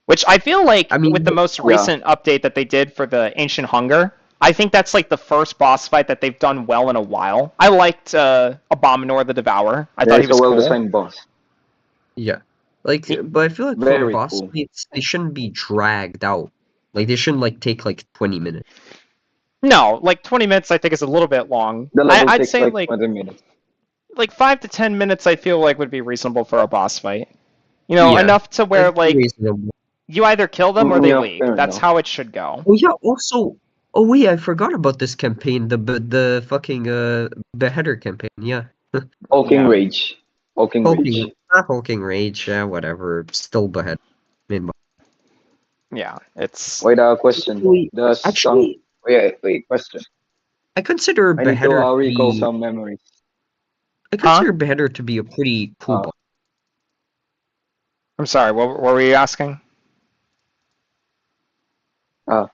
Which I feel like I mean, with the most Yeah. recent update that they did for the Ancient Hunger, I think that's like the first boss fight that they've done well in a while. I liked Abominor the Devourer. I Yeah, thought he it's a was cool. well-designed boss. yeah. Like, He, but I feel like for Very boss cool. fights, they shouldn't be dragged out. Like, they shouldn't like take like 20 minutes. no, like 20 minutes I think is a little bit long. The level I'd takes say like 20 minutes. like 5 to 10 minutes I feel like would be reasonable for a boss fight. You know, Yeah, enough to where that's like reasonable. you either kill them or they Yeah, leave. fair That's enough. how it should go. Oh yeah. Also, oh wait, I forgot about this campaign. The fucking beheader campaign. Yeah. Hulking Yeah. Rage. Hulking Rage. Hulking rage. Yeah, whatever. Still behead. Yeah, it's Wait, question. Actually, The song. actually, Wait, question. I consider I need to beheader to recall be some memories. I huh? consider beheader to be a pretty cool Uh, boss. I'm sorry. What were you asking? uh,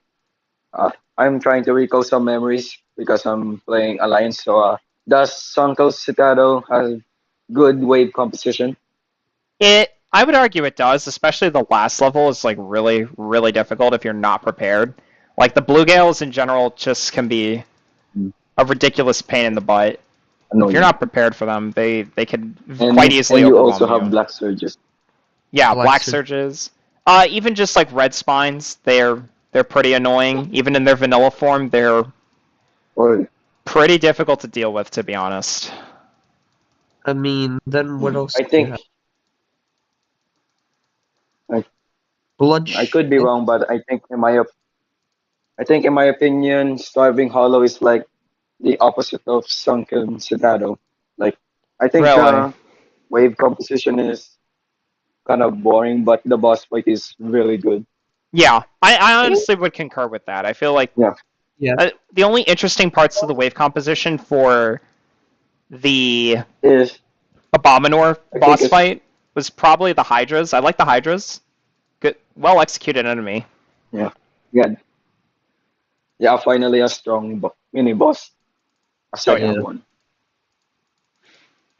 I'm trying to recall some memories because I'm playing Alliance. So, does Sunkel Citadel have good wave composition? I would argue it does, especially the last level is like really, really difficult if you're not prepared. Like the blue gales in general just can be a ridiculous pain in the butt. If you're Annoying. not prepared for them, they can quite easily And you overwhelm also you. have Black Surges. Yeah, Black black Sur- surges. Even just like red spines, they're pretty annoying. Even in their vanilla form, they're Or pretty difficult to deal with, to be honest. I mean, then what else I do you think have? I, Blood. I could be wrong, but I think in my opinion, Starving Hollow is like the opposite of Sunken Citadel. Like I think Really. the wave composition is kind of boring, but the boss fight is really good. Yeah, I honestly would concur with that. I feel like Yeah, Yeah. the only interesting parts of the wave composition for the is Abominor I think boss it's fight was probably the Hydras. I like the Hydras. Good, well executed enemy. yeah, yeah, yeah. Finally, a strong mini boss, a Oh second yeah, Yeah. one.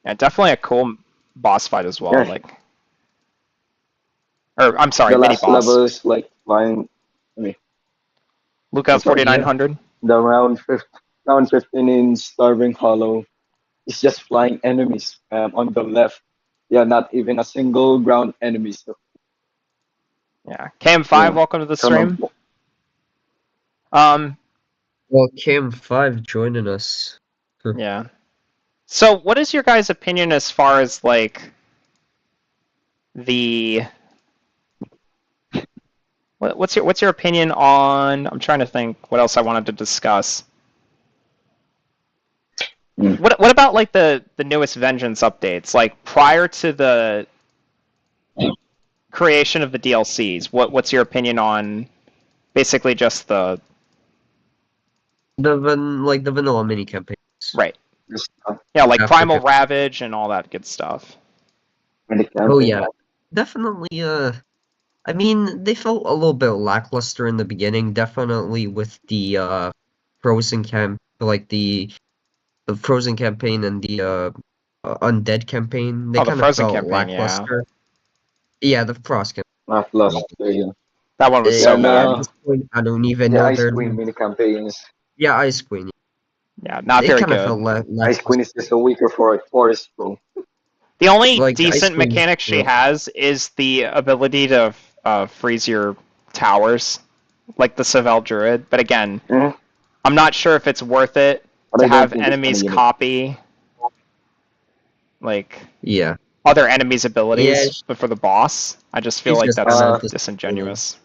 yeah, definitely a cool boss fight as well. Yeah, Like, or I'm sorry, the mini last boss. level is like flying. I mean, Luca sorry, 4900. the round 15 in Starving Hollow is just flying enemies on the left. Yeah, not even a single ground enemy. So Yeah, KM5, yeah, welcome to the kind stream. of Um, Well, Cam5 joining us. yeah. So, what is your guys' opinion as far as like the what's your opinion on? I'm trying to think what else I wanted to discuss. Mm. What about like the newest Vengeance updates? Like prior to the creation of the DLCs, what's your opinion on basically just the The vanilla mini campaigns. right? just Yeah, like After Primal cap- Ravage and all that good stuff. Oh yeah, definitely. I mean, they felt a little bit lackluster in the beginning. Definitely with the Frozen camp, like the Frozen campaign and the Undead campaign. They Oh, the kind of Frozen felt campaign, yeah, lackluster. Yeah, the Frost campaign. not lost. Yeah, that one was so yeah, Yeah, at bad. this point, I don't even the know Ice their. Queen mini campaigns. Yeah, Ice Queen. Yeah, not It very kind of felt good. Ice Queen is lackluster. just a weaker for a forest bro. The only Like Ice decent Queen. mechanic she has is the ability to freeze your towers, like the Savell Druid. But again, Mhm. I'm not sure if it's worth it But to I don't have think it's gonna enemies get it. copy like Yeah. other enemies' Yeah, abilities, but for the boss, I just feel she's like just kind that's of Uh, disappointing. disingenuous.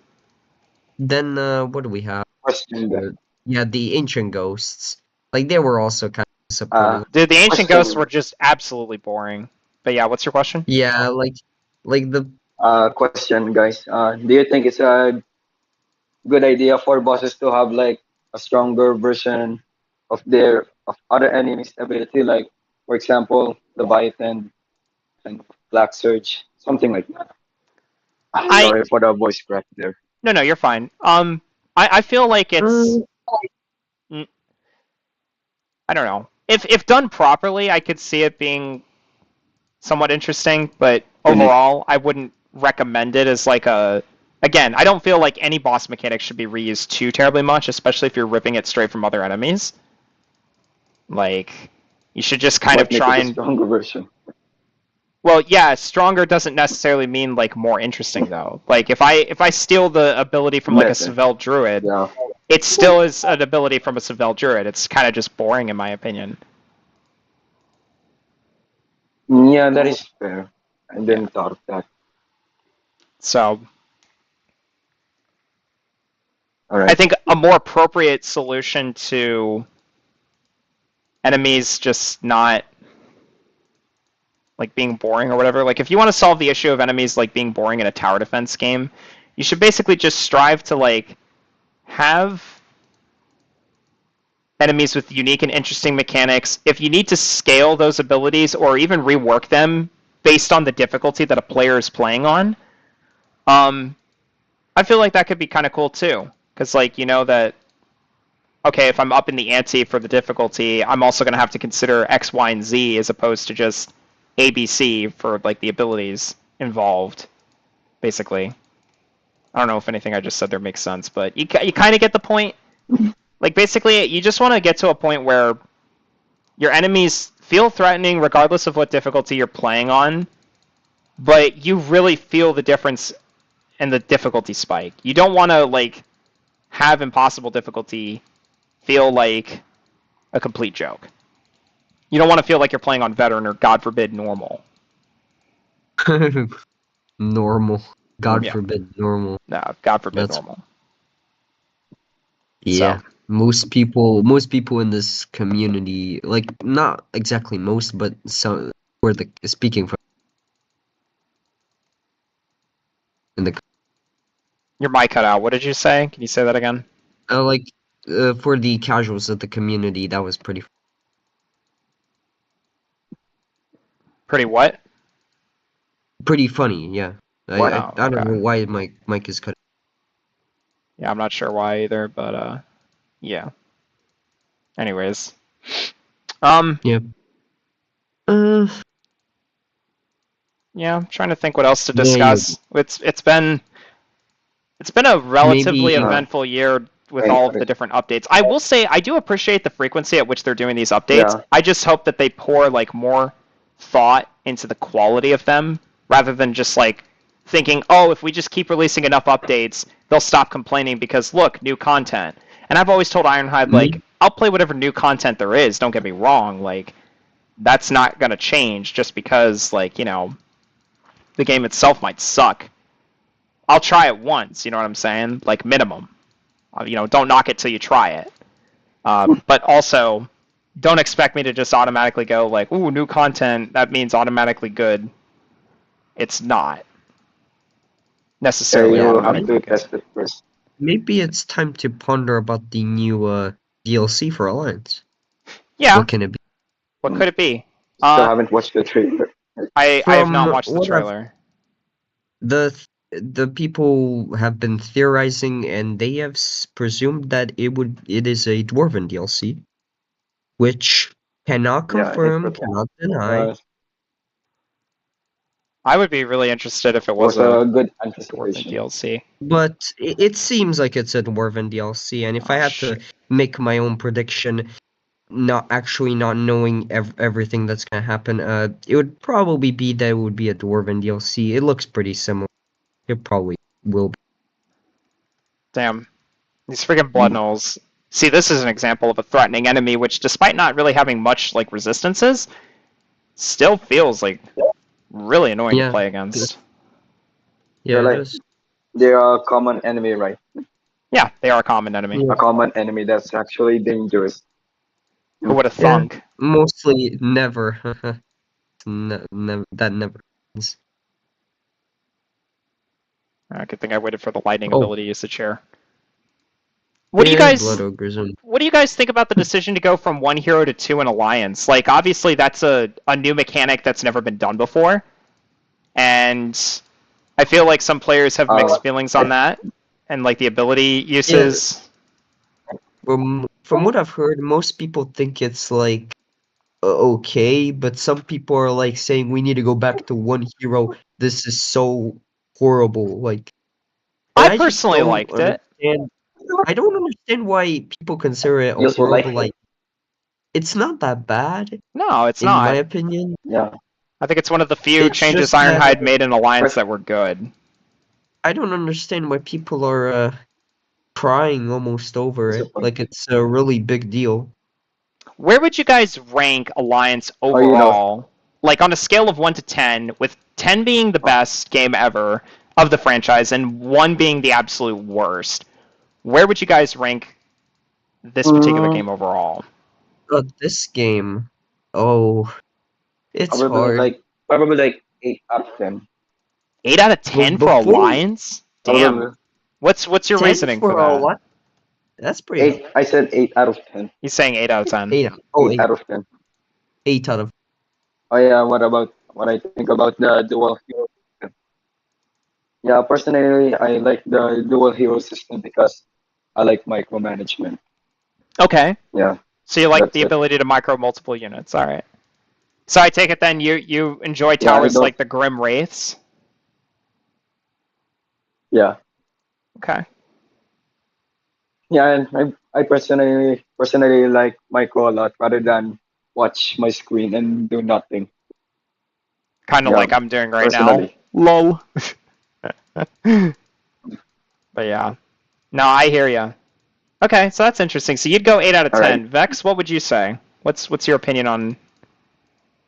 Then what do we have? question, Yeah, the Ancient Ghosts. Like they were also kind of disappointing. Dude, the ancient ghosts question, were just absolutely boring. But yeah, what's your question? Yeah, like the question, guys. Do you think it's a good idea for bosses to have like a stronger version of other enemies' ability, like for example, Leviathan and Black Surge, something like that. I Sorry for the voice crack there. No, you're fine. I feel like it's uh, mm, I don't know. If done properly, I could see it being somewhat interesting, but Unique. overall, I wouldn't recommend it as like a. Again, I don't feel like any boss mechanic should be reused too terribly much, especially if you're ripping it straight from other enemies. Like, you should just kind of But make try it a and. stronger version. Well, yeah, stronger doesn't necessarily mean like more interesting though. Like if I steal the ability from like a Better. Savell Druid, Yeah. it still is an ability from a Savell Druid. It's kind of just boring in my opinion. Yeah, that is fair. I Yeah. didn't thought of that. So All I right. think a more appropriate solution to enemies just not like being boring or whatever. Like if you want to solve the issue of enemies like being boring in a tower defense game, you should basically just strive to like have enemies with unique and interesting mechanics. If you need to scale those abilities or even rework them based on the difficulty that a player is playing on, I feel like that could be kind of cool too. Because like you know that okay, if I'm up in the ante for the difficulty, I'm also going to have to consider X, Y, and Z as opposed to just A, B, C for like the abilities involved, basically. I don't know if anything I just said there makes sense, but you kind of get the point. Like basically, you just want to get to a point where your enemies feel threatening regardless of what difficulty you're playing on, but you really feel the difference in the difficulty spike. You don't want to like have impossible difficulty feel like a complete joke. You don't want to feel like you're playing on veteran or God forbid normal. Normal. God Yeah. forbid normal. No, God forbid That's normal. yeah. So, Most people in this community, like not exactly most, but some were the speaking from in the your mic cut out. What did you say? Can you say that again? like for the casuals of the community, that was Pretty what? pretty funny. Yeah, Why? I Oh, don't okay. know why my mic is cut. Yeah, I'm not sure why either, but yeah. Anyways, Yeah. Uh, yeah, I'm trying to think what else to yeah, yeah. discuss. It's been a relatively Maybe eventful year with Wait, all of the different updates. I will say I do appreciate the frequency at which they're doing these updates. yeah. I just hope that they pour like more thought into the quality of them rather than just like thinking, "Oh, if we just keep releasing enough updates, they'll stop complaining because look, new content." And I've always told Ironhide like, me. I'll play whatever new content there is, don't get me wrong, like that's not going to change just because like, the game itself might suck. I'll try it once, you know what I'm saying? Like minimum. Don't knock it till you try it. But also, don't expect me to just automatically go like, "Ooh, new content." That means automatically good. It's not Yeah, necessarily you will have automatically to good. test it first. Maybe it's time to ponder about the new DLC for Alliance. Yeah. What can it be? What could it be? Still haven't watched the trailer. I have not From watched the what I've trailer. the people have been theorizing, and they have presumed that it is a Dwarven DLC, which cannot Yeah, confirm, cannot deny. was I would be really interested if it was was a a good Dwarven anticipation. DLC. But it seems like it's a Dwarven DLC, and if I Oh, had to shit. make my own prediction, not knowing everything that's gonna happen, it would probably be that it would be a Dwarven DLC. It looks pretty similar. It probably will be. Damn. These freaking blood gnolls. See, this is an example of a threatening enemy, which, despite not really having much like resistances, still feels like really annoying to Yeah, play against. They're yeah, it like is. they're a common enemy, right? Yeah, they are a common enemy. Yeah. A common enemy that's actually dangerous. Who would have Yeah, thunk? mostly never. That never happens. Good thing I waited for the lightning Oh, ability usage here. What do you yeah, Blood guys Ogres and what do you guys think about the decision to go from one hero to two in Alliance? Like obviously that's a new mechanic that's never been done before. And I feel like some players have mixed feelings on I, that and like the ability yeah, uses. from what I've heard, most people think it's like okay, but some people are like saying we need to go back to one hero. This is so horrible. Like, and I I just personally don't liked it. understand. I don't understand why people consider it you also like horrible. it. Like, it's not that bad, No, it's in my not. opinion. Yeah. I think it's one of the few It's changes just that Ironhide made in Alliance First, that were good. I don't understand why people are crying almost over it. Like, disappointed. it's a really big deal. Where would you guys rank Alliance Oh, you know. overall? Like on a scale of 1 to 10, with 10 being the best game ever of the franchise and 1 being the absolute worst. Where would you guys rank this particular Mm, game overall? This game, oh, it's probably hard. like probably like 8 out of 10. 8 out of Well, 10 for before Alliance? Damn. Probably What's your 10 reasoning for for a that? lot, that's pretty high. 8. I said 8 out of 10. He's saying 8 out of 10. 8 out. Oh, 8 8. out of 10. 8 out of. Oh yeah. What about what I think about the dual hero system? Yeah, personally, I like the dual hero system because I like micromanagement. Okay. Yeah, So you like that's the it. ability to micro multiple units. All right. So I take it then you enjoy Yeah, I towers don't. like the Grim Wraiths. Yeah, Okay. yeah, and I personally like micro a lot rather than watch my screen and do nothing. Kind of Yeah, like I'm doing right now. personally. Lol. But yeah. No, I hear you. Okay, so that's interesting. So you'd go 8 out of All right. 10. Vex, what would you say? What's your opinion on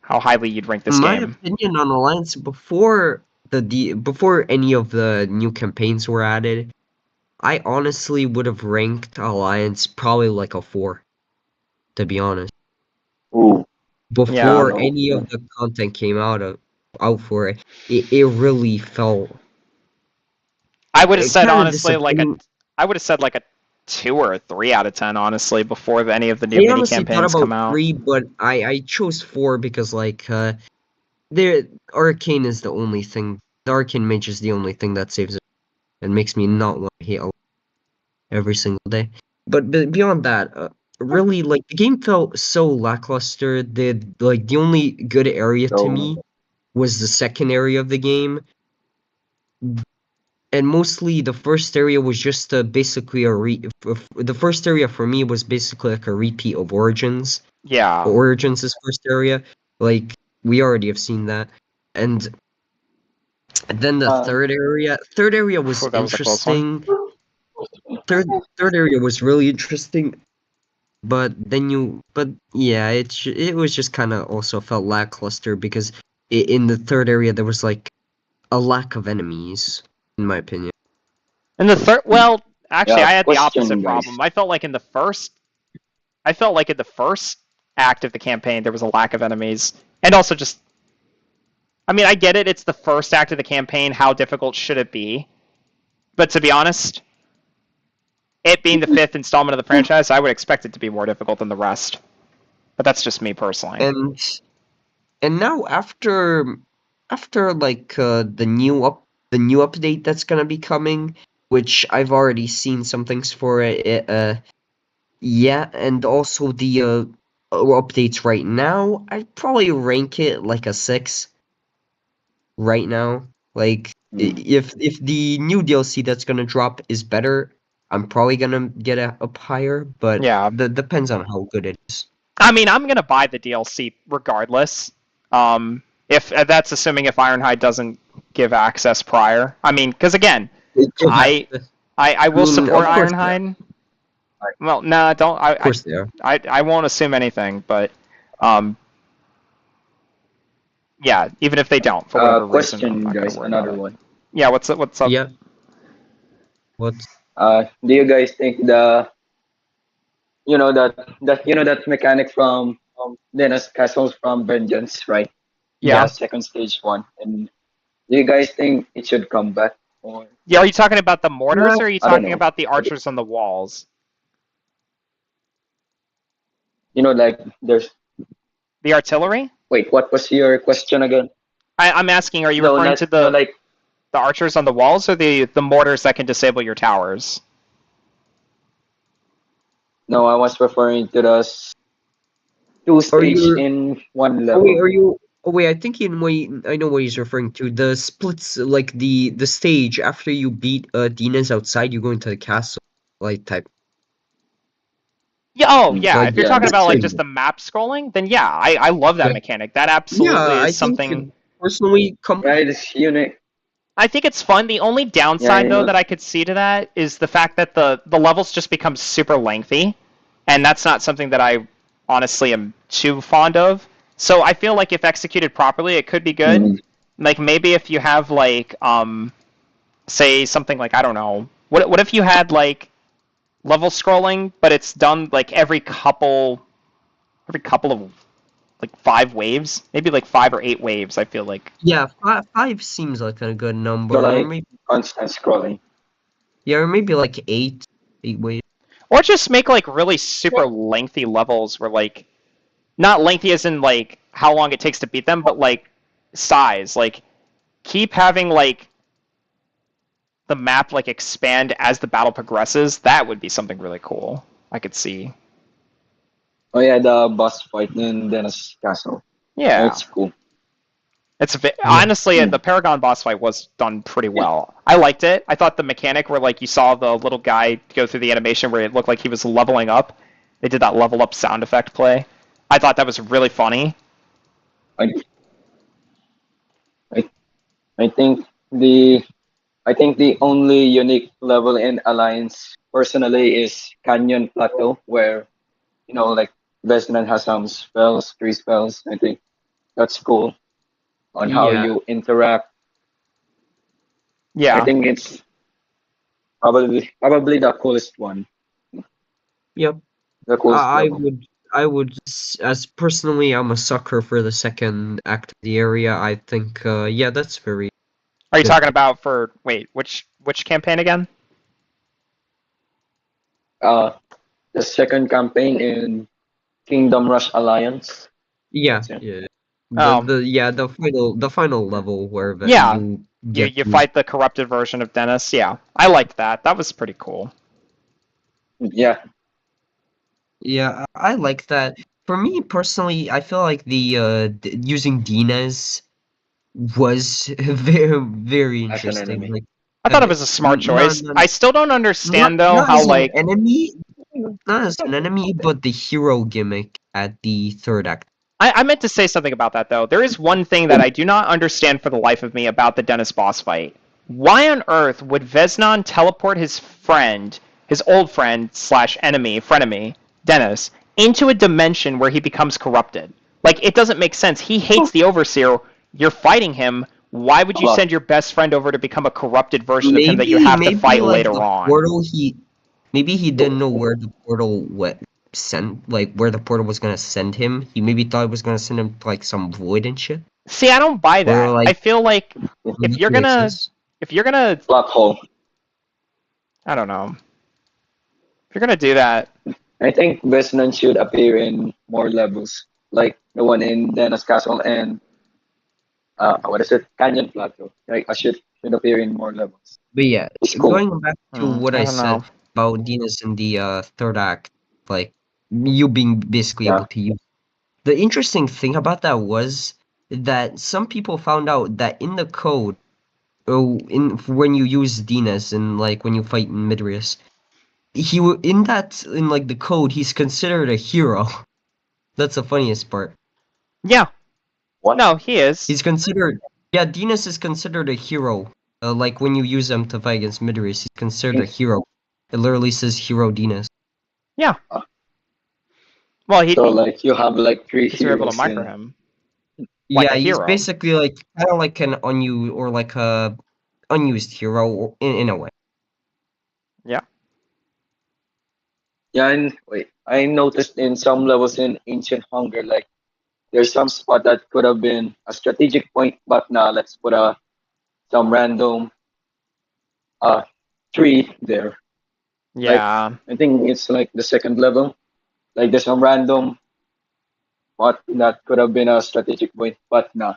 how highly you'd rank this My game? opinion on Alliance before any of the new campaigns were added, I honestly would have ranked Alliance probably like a 4, to be honest. Ooh, Yeah. Before no. any of the content came out for it, it really felt I would have said kind of honestly disappointing. I would have said like a 2 or a 3 out of 10 honestly before any of the new I mini honestly thought campaigns about come out. 3, but I chose 4 because there Arcane is the only thing. The Arcane Mage is the only thing that saves it and makes me not want to hate every single day. But beyond that, really, like, the game felt so lackluster. The only good area to So, me was the second area of the game, and mostly the first area was just basically the first area for me was basically like a repeat of Origins. Yeah. Origins is first area, like we already have seen that, and then the uh, third area was Phew, that was a close one. interesting. Third area was really interesting. But yeah, it was just kind of also felt lackluster because in the third area there was like a lack of enemies, in my opinion. And the third, well, actually, yeah, I had the opposite question, problem. guys. I felt like in the first act of the campaign there was a lack of enemies, and also just, I mean, I get it. It's the first act of the campaign. How difficult should it be? But to be honest, it being the fifth installment of the franchise, I would expect it to be more difficult than the rest. But that's just me personally. And and now after like the new update that's gonna be coming, which I've already seen some things for yeah, and also the updates right now, I'd probably rank it like a 6 right now. Like Mm. if the new DLC that's gonna drop is better, I'm probably gonna get it up higher, but Yeah. depends on how good it is. I mean, I'm gonna buy the DLC regardless. If that's assuming if Ironhide doesn't give access prior. I mean, because again, It just has I to, I I will mean, support of course they are. Ironhide. Well, no, don't. Of course they are. I won't assume anything, but um, yeah, even if they don't, for whatever reason, I'm Question, not gonna guys. worry about Another it. one. Yeah, what's up? What's up? Yeah. What's Do you guys think that mechanic from Dennis Castles from Vengeance, right? Yeah. The second stage one, and do you guys think it should come back, or Yeah, are you talking about the mortars, or are you I don't talking know? about the archers on the walls? Like there's. The artillery? Wait, what was your question again? I'm asking, are you No, referring not to no, the like archers on the walls, or the mortars that can disable your towers? no. I was referring to the two are stage you? in one Oh wait, level. are you? Oh wait, I think I know what he's referring to. The splits, like the stage after you beat Dina's outside, you go into the castle, like type, Yeah. Oh, Mm. yeah. like If you're Yeah, talking about that's like it. just the map scrolling, then yeah, I love that yeah, mechanic. That yeah. absolutely is I think something. personally, Yeah, it's unique. I think it's fun. The only Yeah, downside though that I could see to that is the fact that the levels just become super lengthy, and that's not something that I honestly am too fond of. So I feel like if executed properly, it could be good. mm, Like maybe if you have like say something like, I don't know. What if you had like level scrolling, but it's done like every couple of like 5 waves, maybe like 5 or 8 waves. I feel like, yeah, five seems like a good number, or like maybe constant scrolling. yeah, or maybe like eight ways. or just make like really super lengthy levels where like not lengthy as in like how long it takes to beat them, but like size. Like keep having like the map like expand as the battle progresses. That would be something really cool. I could see. Oh yeah, the boss fight in Dennis Castle. Yeah. That's cool. Yeah. Honestly, the Paragon boss fight was done pretty well. I liked it. I thought the mechanic where like you saw the little guy go through the animation where it looked like he was leveling up. They did that level up sound effect play. I thought that was really funny. I I, I think the I think the only unique level in Alliance personally is Canyon Plateau, where like Vesnan has some spells, 3 spells. I think that's cool on how Yeah. you interact. I Yeah. think it's probably the coolest one. Yep. The coolest I level. would. As personally, I'm a sucker for the second act of the area. I think, yeah, that's very Are you good. talking about for wait, which campaign again? Uh the second campaign in Kingdom Rush Alliance. Yeah, That's it. yeah. Oh, The final level where yeah. you You get you to. fight the corrupted version of Dennis. Yeah. I liked that. That was pretty cool. Yeah, Yeah, I like that. For me personally, I feel like using Dines was very as an interesting. enemy. Like, I thought it was a smart not choice. I still don't understand though not how as an like enemy, not as an enemy, but the hero gimmick at the third act. I meant to say something about that though. There is one thing that I do not understand for the life of me about the Dennis boss fight. Why on earth would Vesnon teleport his friend, his old friend slash enemy, frenemy, Dennis, into a dimension where he becomes corrupted? Like it doesn't make sense. He hates the Overseer. You're fighting him. Why would you Well, send your best friend over to become a corrupted version of him that you Maybe have to maybe fight like later the on? portal maybe he didn't know where the portal sent like where the portal was gonna send him. He maybe thought it was gonna send him to like some void and shit. See, I don't buy Where that. I like feel like no if need you're to gonna exist. if you're gonna black hole. I don't know. If you're gonna do that, I think Vesnan should appear in more levels, like the one in Dennis Castle and what is it, Canyon Plateau. Like I should appear in more levels. But yeah, It's cool. going back to what I I don't know. said about Dinas in the third act, like you being basically Yeah. able to use. The interesting thing about that was that some people found out that in the code, in when you use Dinas and like when you fight in Midrius, in like the code, he's considered a hero. That's the funniest part. Yeah, What? no, he is. He's considered, yeah, Dinas is considered a hero. Like when you use him to fight against Midrius, he's considered a hero. It literally says Hero Dinas. Yeah. Well, So like you have like three because you're able to heroes micro in. him like Yeah, a he's hero. basically like kind of like an unused or like a unused hero in a way. Yeah. Yeah, and wait, I noticed in some levels in Ancient Hunger, like there's some spot that could have been a strategic point, but now let's put some random uh tree there. Like Yeah. I think it's like the second level. Like there's some random spot that could have been a strategic point, but nah.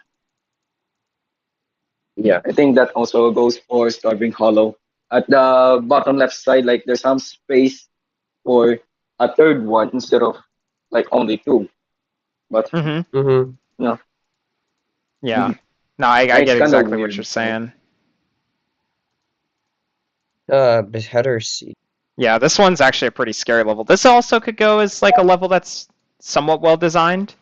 Yeah, I think that also goes for Starving Hollow. At the bottom left side, like there's some space for a third one instead of like only two. But Mm-hmm. Mm-hmm. you know, Yeah. No, I it's get kind of exactly what you're weird. saying. Beheader Seed. Yeah, this one's actually a pretty scary level. This also could go as like a level that's somewhat well designed.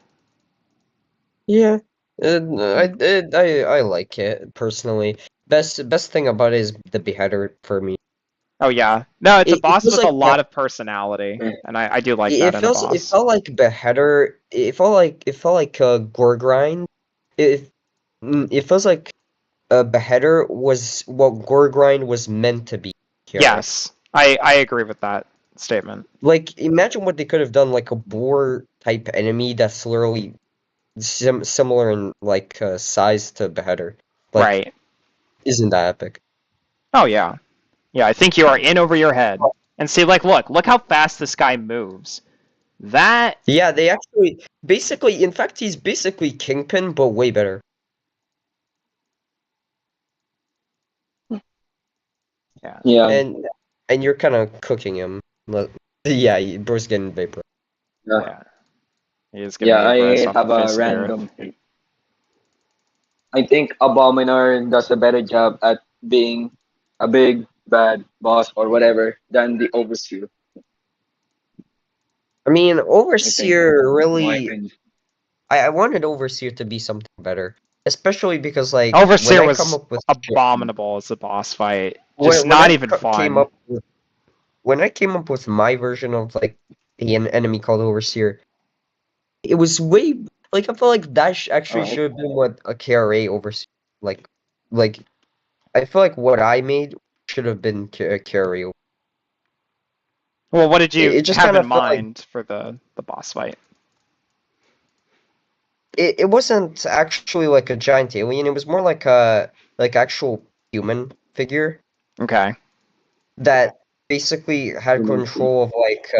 Yeah, I like it personally. Best thing about it is the beheader for me. Oh yeah. No, it's a It boss feels with a like lot of personality, and I do like that in a it boss. felt like beheader. It felt like a gore grind. It feels like a beheader was what gore grind was meant to be here. Yes, I agree with that statement. Like imagine what they could have done, like a boar type enemy that's literally similar in like size to beheader. Like, Right. isn't that epic? Oh yeah. Yeah, I think you are in over your head. And see, like, look how fast this guy moves. That, Yeah, they actually basically, in fact, he's basically Kingpin, but way better. yeah, Yeah, And you're kind of cooking him. Yeah, bro's getting vapor. yeah. yeah. He is getting Yeah, the I aggro off have the a face of the earth. random thing. I think Abominar does a better job at being a big bad boss or whatever than the Overseer. I mean, I think, Overseer in my really. opinion. I wanted Overseer to be something better, especially because like when Overseer I come was up with abominable as a boss fight. Just when not I even came fun. up with when I came up with my version of like the enemy called Overseer, it was way like I feel like that actually Alright. should have been what a KRA Overseer like like I feel like what I made should have been a KRA. Well, what did you It just have kind in of felt like mind for the boss fight? it wasn't actually like a giant alien. It was more like a actual human figure Okay. that basically had control of like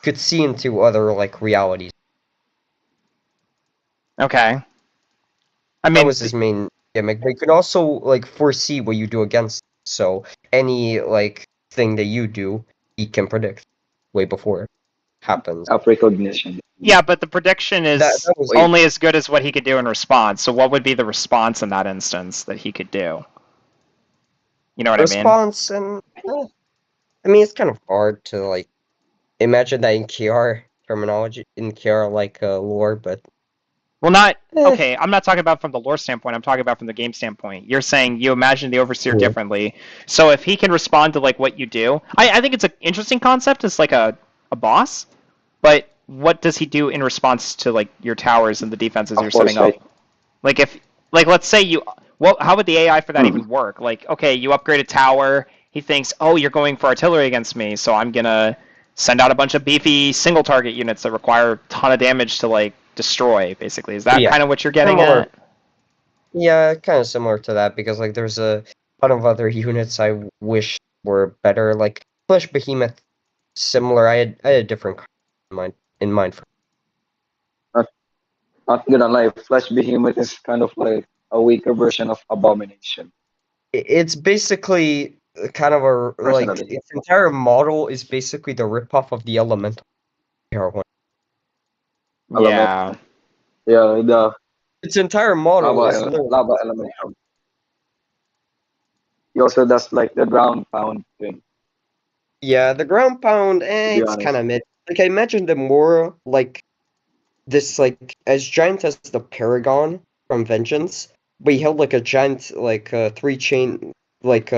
could see into other like realities. Okay. I That mean, was his main gimmick. But he could also like foresee what you do against him. So any like thing that you do, he can predict way before it happens. Of recognition. yeah, but the prediction is That was Wait, only as good as what he could do in response. So what would be the response in that instance that he could do? You know what I mean? response and I mean it's kind of hard to like imagine that in KR terminology in KR like lore, but Well, not eh, okay. I'm not talking about from the lore standpoint. I'm talking about from the game standpoint. You're saying you imagine the overseer yeah. differently. So if he can respond to like what you do, I think it's an interesting concept. It's like a boss, but what does he do in response to like your towers and the defenses you're of course, setting up? right? Like if like let's say you well, how would the AI for that Hmm. even work? Like okay, you upgrade a tower. He thinks, oh, you're going for artillery against me, so I'm gonna send out a bunch of beefy single target units that require a ton of damage to like destroy. Basically, is that Yeah. kind of what you're getting Similar. at? Yeah, kind of similar to that because like there's a ton of other units I wish were better. Like Flesh Behemoth, similar. I had a different in mind for. Not, not gonna lie, Flesh Behemoth is kind of like a weaker version of Abomination, It's basically kind of a like personally. its entire model is basically the ripoff of the Elemental one. Element, Yeah. yeah, the Its entire model is literally lava elemental. He also does like the ground pound thing, yeah. The ground pound, to be it's kind honest. of mid. Like I imagine them more like this like as giant as the Paragon from Vengeance, but he held like a giant like three chain like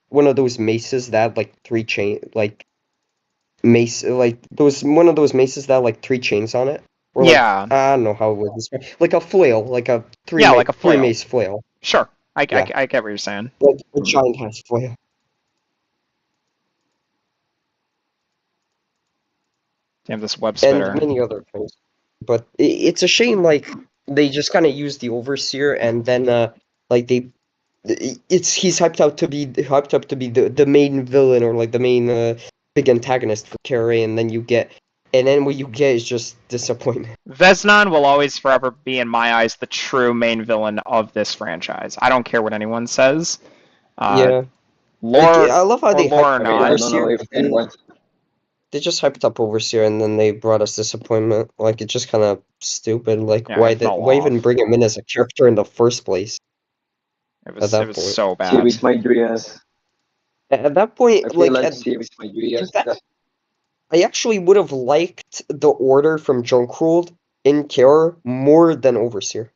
one of those maces that had, like three chain like mace like those one of those maces that had, like three chains on it. Or like Yeah. I don't know how it would describe like a flail, like a Yeah, like a three flail. mace flail. Sure. Yeah. I get what you're saying. Like a giant has flail. Damn this web And spitter. many other things. But it's a shame like they just kinda use the overseer and then like they it's he's hyped up to be the main villain or like the main big antagonist for Carrie, and then what you get is just disappointment. Vesnon will always forever be, in my eyes, the true main villain of this franchise. I don't care what anyone says. Uh, Yeah, like lore I love how or they hyped lore or up I mean, I not. don't know Overseer, if and anyone. they just hyped up Overseer, and then they brought us disappointment. Like it's just kind of stupid. Like Yeah, it fell why even off. bring him in as a character in the first place? At It that was point, so Series bad. my dreams. at that I point, feel like like series my in dreams. fact, I actually would have liked the order from Junkworld in Care more than Overseer.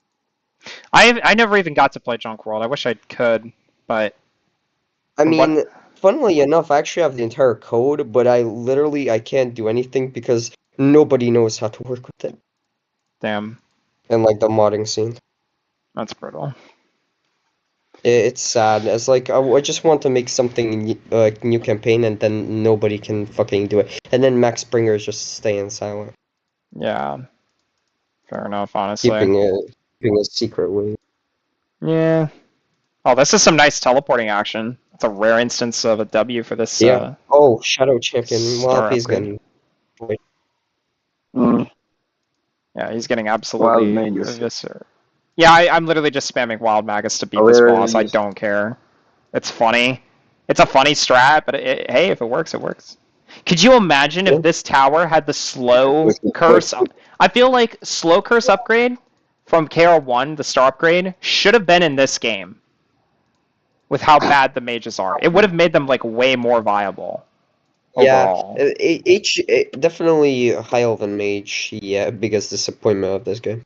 I never even got to play Junk World. I wish I could, but I from what mean, funnily enough, I actually have the entire code, but I can't do anything because nobody knows how to work with it damn, and like the modding scene. that's brutal. It's sad. It's like I just want to make something like new campaign, and then nobody can fucking do it. And then Max Springer is just staying silent, Yeah, fair enough, honestly. keeping a secret way. Yeah. Oh, this is some nice teleporting action. It's a rare instance of a W for this Yeah. Oh, Shadow Champion. Well, star he's upgrade. getting. Mm, Yeah, he's getting wild absolutely mages. eviscerated. Yeah, I'm literally just spamming Wild Magus to beat this Aware boss. I use. don't care. It's funny. It's a funny strat, but hey, if it works, it works. Could you imagine Yeah. if this tower had the slow Which is quick. curse? I feel like slow curse upgrade from KR1, the star upgrade, should have been in this game with how bad the mages are. It would have made them like way more viable Yeah, overall. definitely High Elven Mage. Yeah, biggest disappointment of this game.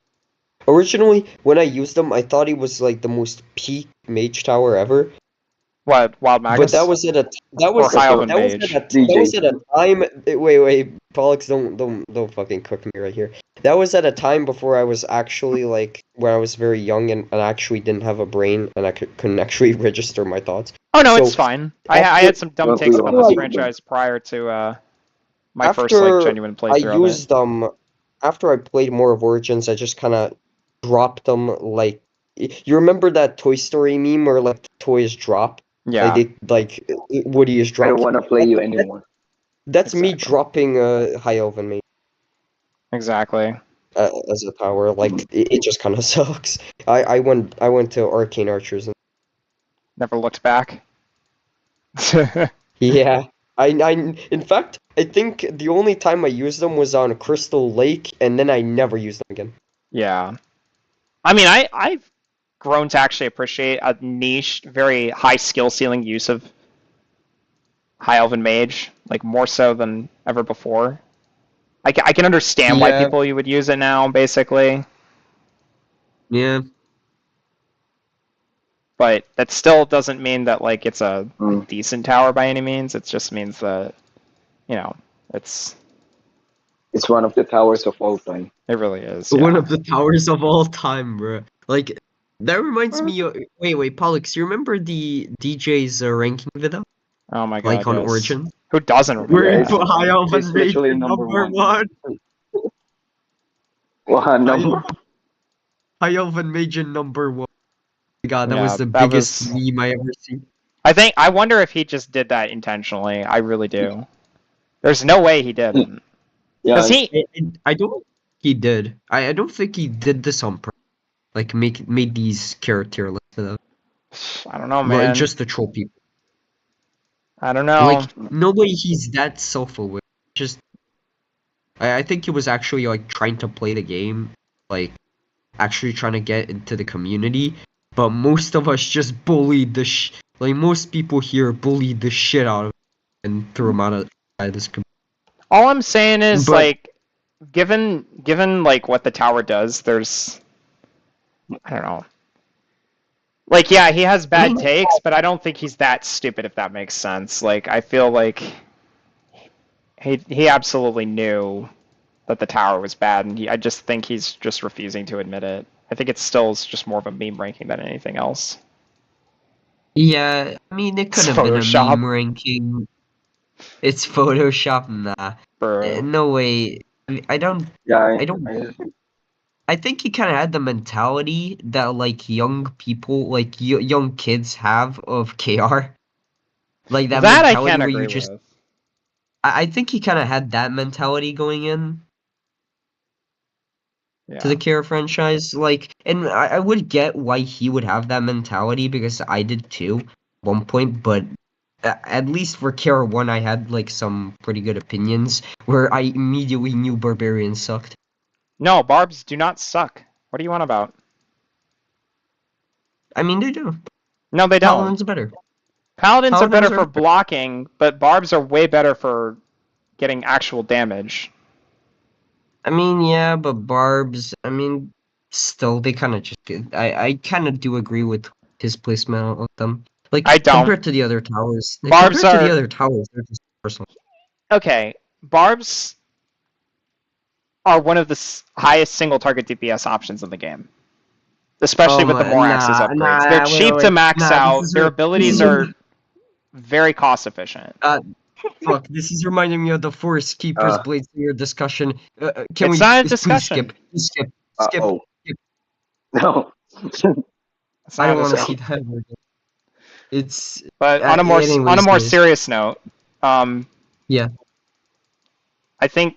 Originally, when I used him, I thought he was like the most peak mage tower ever. What, Wild But that Magus? was at a that Or was High Also, Elven that was at Mage? a that was DJ. at a time. Wait, Pollux, don't fucking cook me right here. That was at a time before I was actually like when I was very young and actually didn't have a brain and I couldn't actually register my thoughts. Oh no, So it's fine. I after had some dumb Well, takes we about all this after I do, but franchise prior to my first like after genuine I playthrough of it. used after I played more of Origins, I just kind of dropped them. Like you remember that Toy Story meme where like the toys drop, like Yeah, they like Woody is I don't dropped. want to play you That, anymore. that's me exactly. dropping High Elven Mage Exactly. as a power. Like it just kind of sucks. I went to Arcane Archers and Never looked back. yeah. In fact, I think the only time I used them was on Crystal Lake, and then I never used them again. Yeah. I mean, I've grown to actually appreciate a niche, very high skill ceiling use of High Elven Mage, like more so than ever before. I can understand why Yeah, people you would use it now, basically, yeah. but that still doesn't mean that like it's a Mm. decent tower by any means. It just means that you know it's It's one of the towers of all time. it really is. One Yeah. of the towers of all time, bro. Like that reminds me of wait, Pollux, you remember the DJ's ranking video? Oh my Like god, on yes. Origin? Who doesn't Where remember he Yeah, that? put High Elven it's Mage literally in number number one. one. One High, number. High Elven Mage in number one. God, that was Yeah, the that biggest was. meme I ever seen. I wonder if he just did that intentionally. I really do. There's no way he didn't. Because Yeah, I don't think he did. I don't think he did this on purpose. Like made these character lists for them. I don't know, Like man. just to troll people. I don't Like know. nobody he's that self-aware. Just I think he was actually like trying to play the game, like actually trying to get into the community. But most of us just bullied like most people here bullied the shit out of him and threw him out of this community. All I'm saying is But like, given like what the tower does, there's I don't know. Like, yeah, he has I bad mean, takes, but I don't think he's that stupid, if that makes sense. Like, I feel like he absolutely knew that the tower was bad, and I just think he's just refusing to admit it. I think it still is just more of a meme ranking than anything else. yeah, I mean it could It's have been a Photoshop, meme ranking. It's Photoshop, nah. bro. No way. I don't. yeah. I don't. I, I think he kind of had the mentality that like young people, like young kids have of KR. Like that That I mentality can where you agree just. with. I think he kind of had that mentality going in to the Yeah. KR franchise. Like, and I would get why he would have that mentality because I did too at one point, but. At least for KR 1, I had like some pretty good opinions where I immediately knew Barbarians sucked. No, barbs do not suck. What do you want about? I mean, they do. No, they don't. Paladins are better. Paladins are better Paladins for are blocking, but barbs are way better for getting actual damage. I mean, yeah, but Barbs, I mean, still, they kind of just did. I kind of do agree with his placement of them. Like, I don't. compared to the other towers, Barbs compared to the are other towers, they're just personal. okay. Barbs are one of the highest single target DPS options in the game, especially with the more axes upgrades. They're cheap to max Nah, out. Their abilities are very cost efficient. fuck, this is reminding me of the Forest Keeper's uh, Blade Slayer discussion. Can It's we not a please discussion. skip? Skip. oh no. It's I not don't a want to discussion. see that ever again. It's, But on a anyways, more guys. serious note, Yeah. I think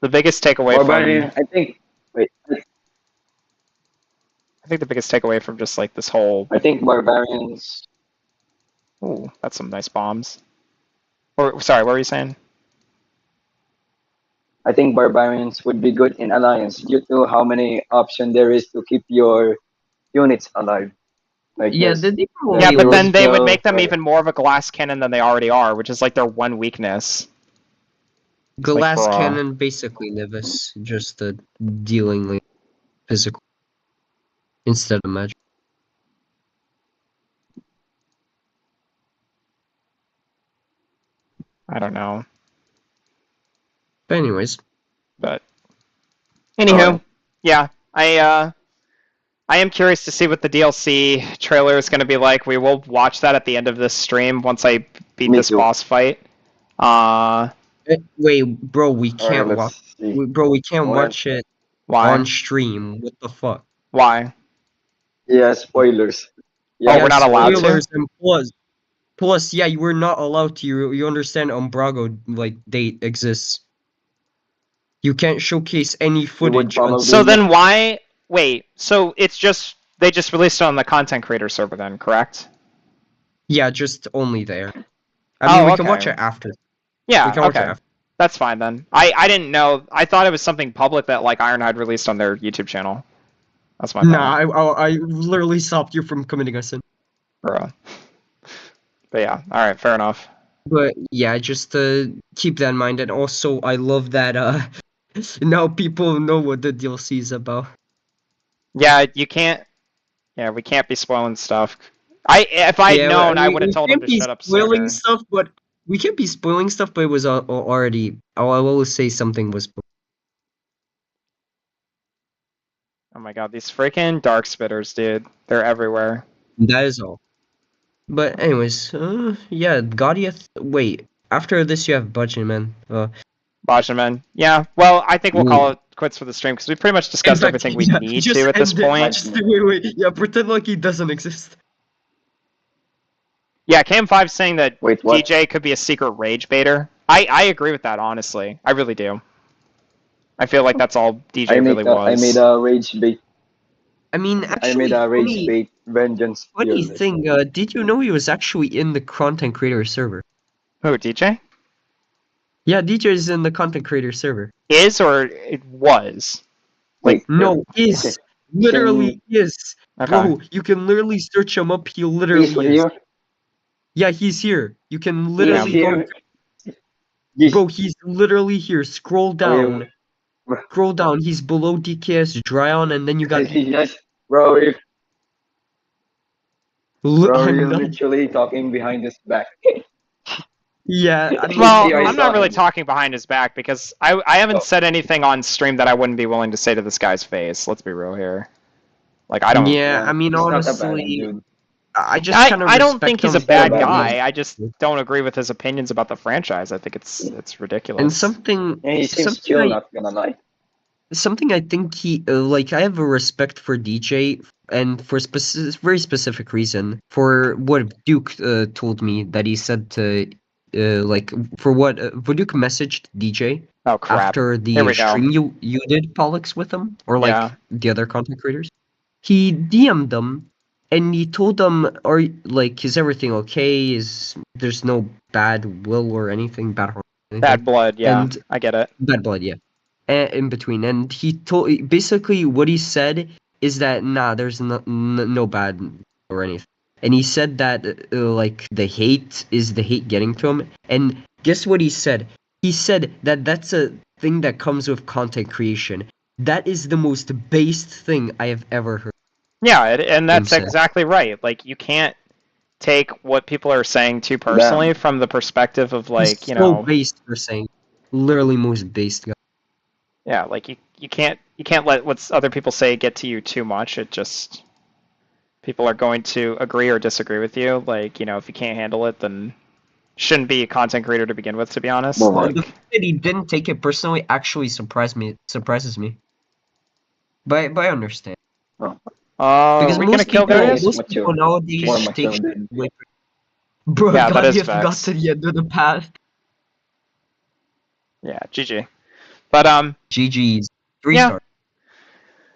the biggest takeaway Barbarian. from I think. Wait. the biggest takeaway from just like this whole I think barbarians. ooh, that's some nice bombs. Or sorry, what were you saying? I think barbarians would be good in alliance due to how many options there is to keep your units alive. Like Yeah, this, they Yeah, probably but dual then they would skill, make them or even more of a glass cannon than they already are, which is like their one weakness. It's like, glass bruh. cannon basically Nivis, just dealing like physical instead of magic. I don't know. But anyways, But anywho, yeah, I am curious to see what the DLC trailer is going to be like. We will watch that at the end of this stream once I beat me this too. boss fight. wait, bro, we All right, can't watch. let's see. Bro, we can't What? watch it on Why? stream. What the fuck? Why? Yeah, spoilers. Oh, Yeah, we're Yeah, not allowed to? spoilers and plus, yeah, you were not allowed to. You understand? Umbrago like date exists. You can't showcase any we would footage probably So until. then why? Wait, so it's just they just released it on the content creator server then, correct? Yeah, just only there. I mean, Oh, we can watch okay. it after. We Yeah, can watch it okay. after. That's fine then. I didn't know. I thought it was something public that like Ironhide released on their YouTube channel. That's my Nah, bad. I literally stopped you from committing a sin. Bro. But yeah, all right, fair enough. But yeah, just keep that in mind. And also, I love that now people know what the DLC is about. Yeah, you can't. Yeah, we can't be spoiling stuff. If I'd Yeah, known, I would have we told him can't to be shut up spoiling sooner. stuff, but we can't be spoiling stuff. But it was already. I'll always say something was. Oh my god, these freaking dark spitters, dude. They're everywhere. That is all. But anyways, yeah, Gaudiath. Wait, after this you have Budget Man. Bajaman. Yeah, well, I think we'll call Ooh. it quits for the stream because we pretty much In discussed fact, everything we yeah, need just to at this end it. point. Just wait. Yeah, pretend like he doesn't exist. Yeah, KM5 saying that Wait, what? DJ could be a secret rage baiter. I agree with that, honestly. I really do. I feel like that's all DJ really I made was. a rage bait. I mean, I made actually, a rage bait vengeance funny fearless. thing. Did you know he was actually in the content creator server? Who, DJ? Yeah, DJ is in the content creator server. Is or it was? Wait, No, is literally is. Okay. Bro, you can literally search him up. He literally he's is. here. Yeah, he's here. You can He's literally go. here. Yes. Bro, he's literally here. Scroll down. Scroll down. He's below DKS Dryon, and then you got. Yes, bro. Bro, I'm you're not. literally talking behind his back. Yeah, I mean, Well, I I'm saw not really him. talking behind his back because I haven't Oh. said anything on stream that I wouldn't be willing to say to this guy's face. Let's be real here. Like I don't. Yeah, I mean, he's not a bad honestly, dude. I just kind of. I don't think he's a bad bad guy. man. I just don't agree with his opinions about the franchise. I think it's ridiculous. And something. Yeah, he seems something chill, I, not gonna lie. something I think he like. I have a respect for DJ, and for very specific reason for what Duke told me that he said to. Like for what Duke messaged DJ Oh crap! after Here the we go. stream you did Pollux with him or like Yeah. the other content creators. He DM'd them and he told them, "Are like is everything okay? Is there's no bad will or anything bad harm? Anything? Bad blood. Yeah, And I get it. bad blood, yeah. In between, and he told basically what he said is that nah, there's no bad or anything." And he said that like the hate is the hate getting to him. And guess what he said? He said that that's a thing that comes with content creation. That is the most based thing I have ever heard. Yeah, and that's Himself. exactly right. Like you can't take what people are saying too personally from the perspective of like He's you so know. based for saying, literally most based guy. Yeah, like you can't let what other people say get to you too much. It just people are going to agree or disagree with you. Like you know, if you can't handle it, then shouldn't be a content creator to begin with. To be honest, Well, like, The fact that he didn't take it personally actually surprises me. But I understand. Because are we gonna kill guys? most people nowadays More take mature shit than- away from- Bro, Yeah, that is Gandhi got facts. to the end of the path. Yeah, GG. But GG's. 3 Yeah. star.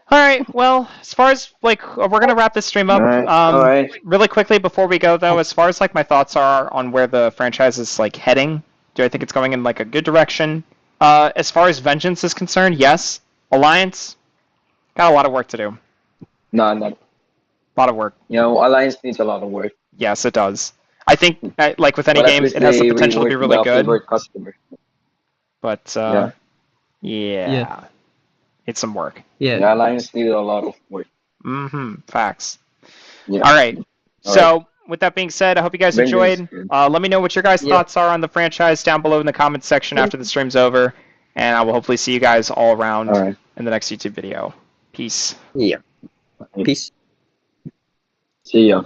all right. Well, as far as like we're gonna wrap this stream up. Alright. Really quickly before we go though, as far as like my thoughts are on where the franchise is like heading, do I think it's going in like a good direction? As far as Vengeance is concerned, yes. Alliance, got a lot of work to do. No, not. A lot of work. You know, Alliance needs a lot of work. Yes, it does. I think, like with any But at game, least it has the they potential to be rework really the good. favorite customer. But Yeah. yeah, it's some work. Yeah. The Alliance needed a lot of work. Facts. Yeah. All right. All right. So, with that being said, I hope you guys Vengeance. enjoyed. Let me know what your guys' Yeah. thoughts are on the franchise down below in the comments section after the stream's over. And I will hopefully see you guys all around All right. in the next YouTube video. Peace. Yeah. Peace. See ya.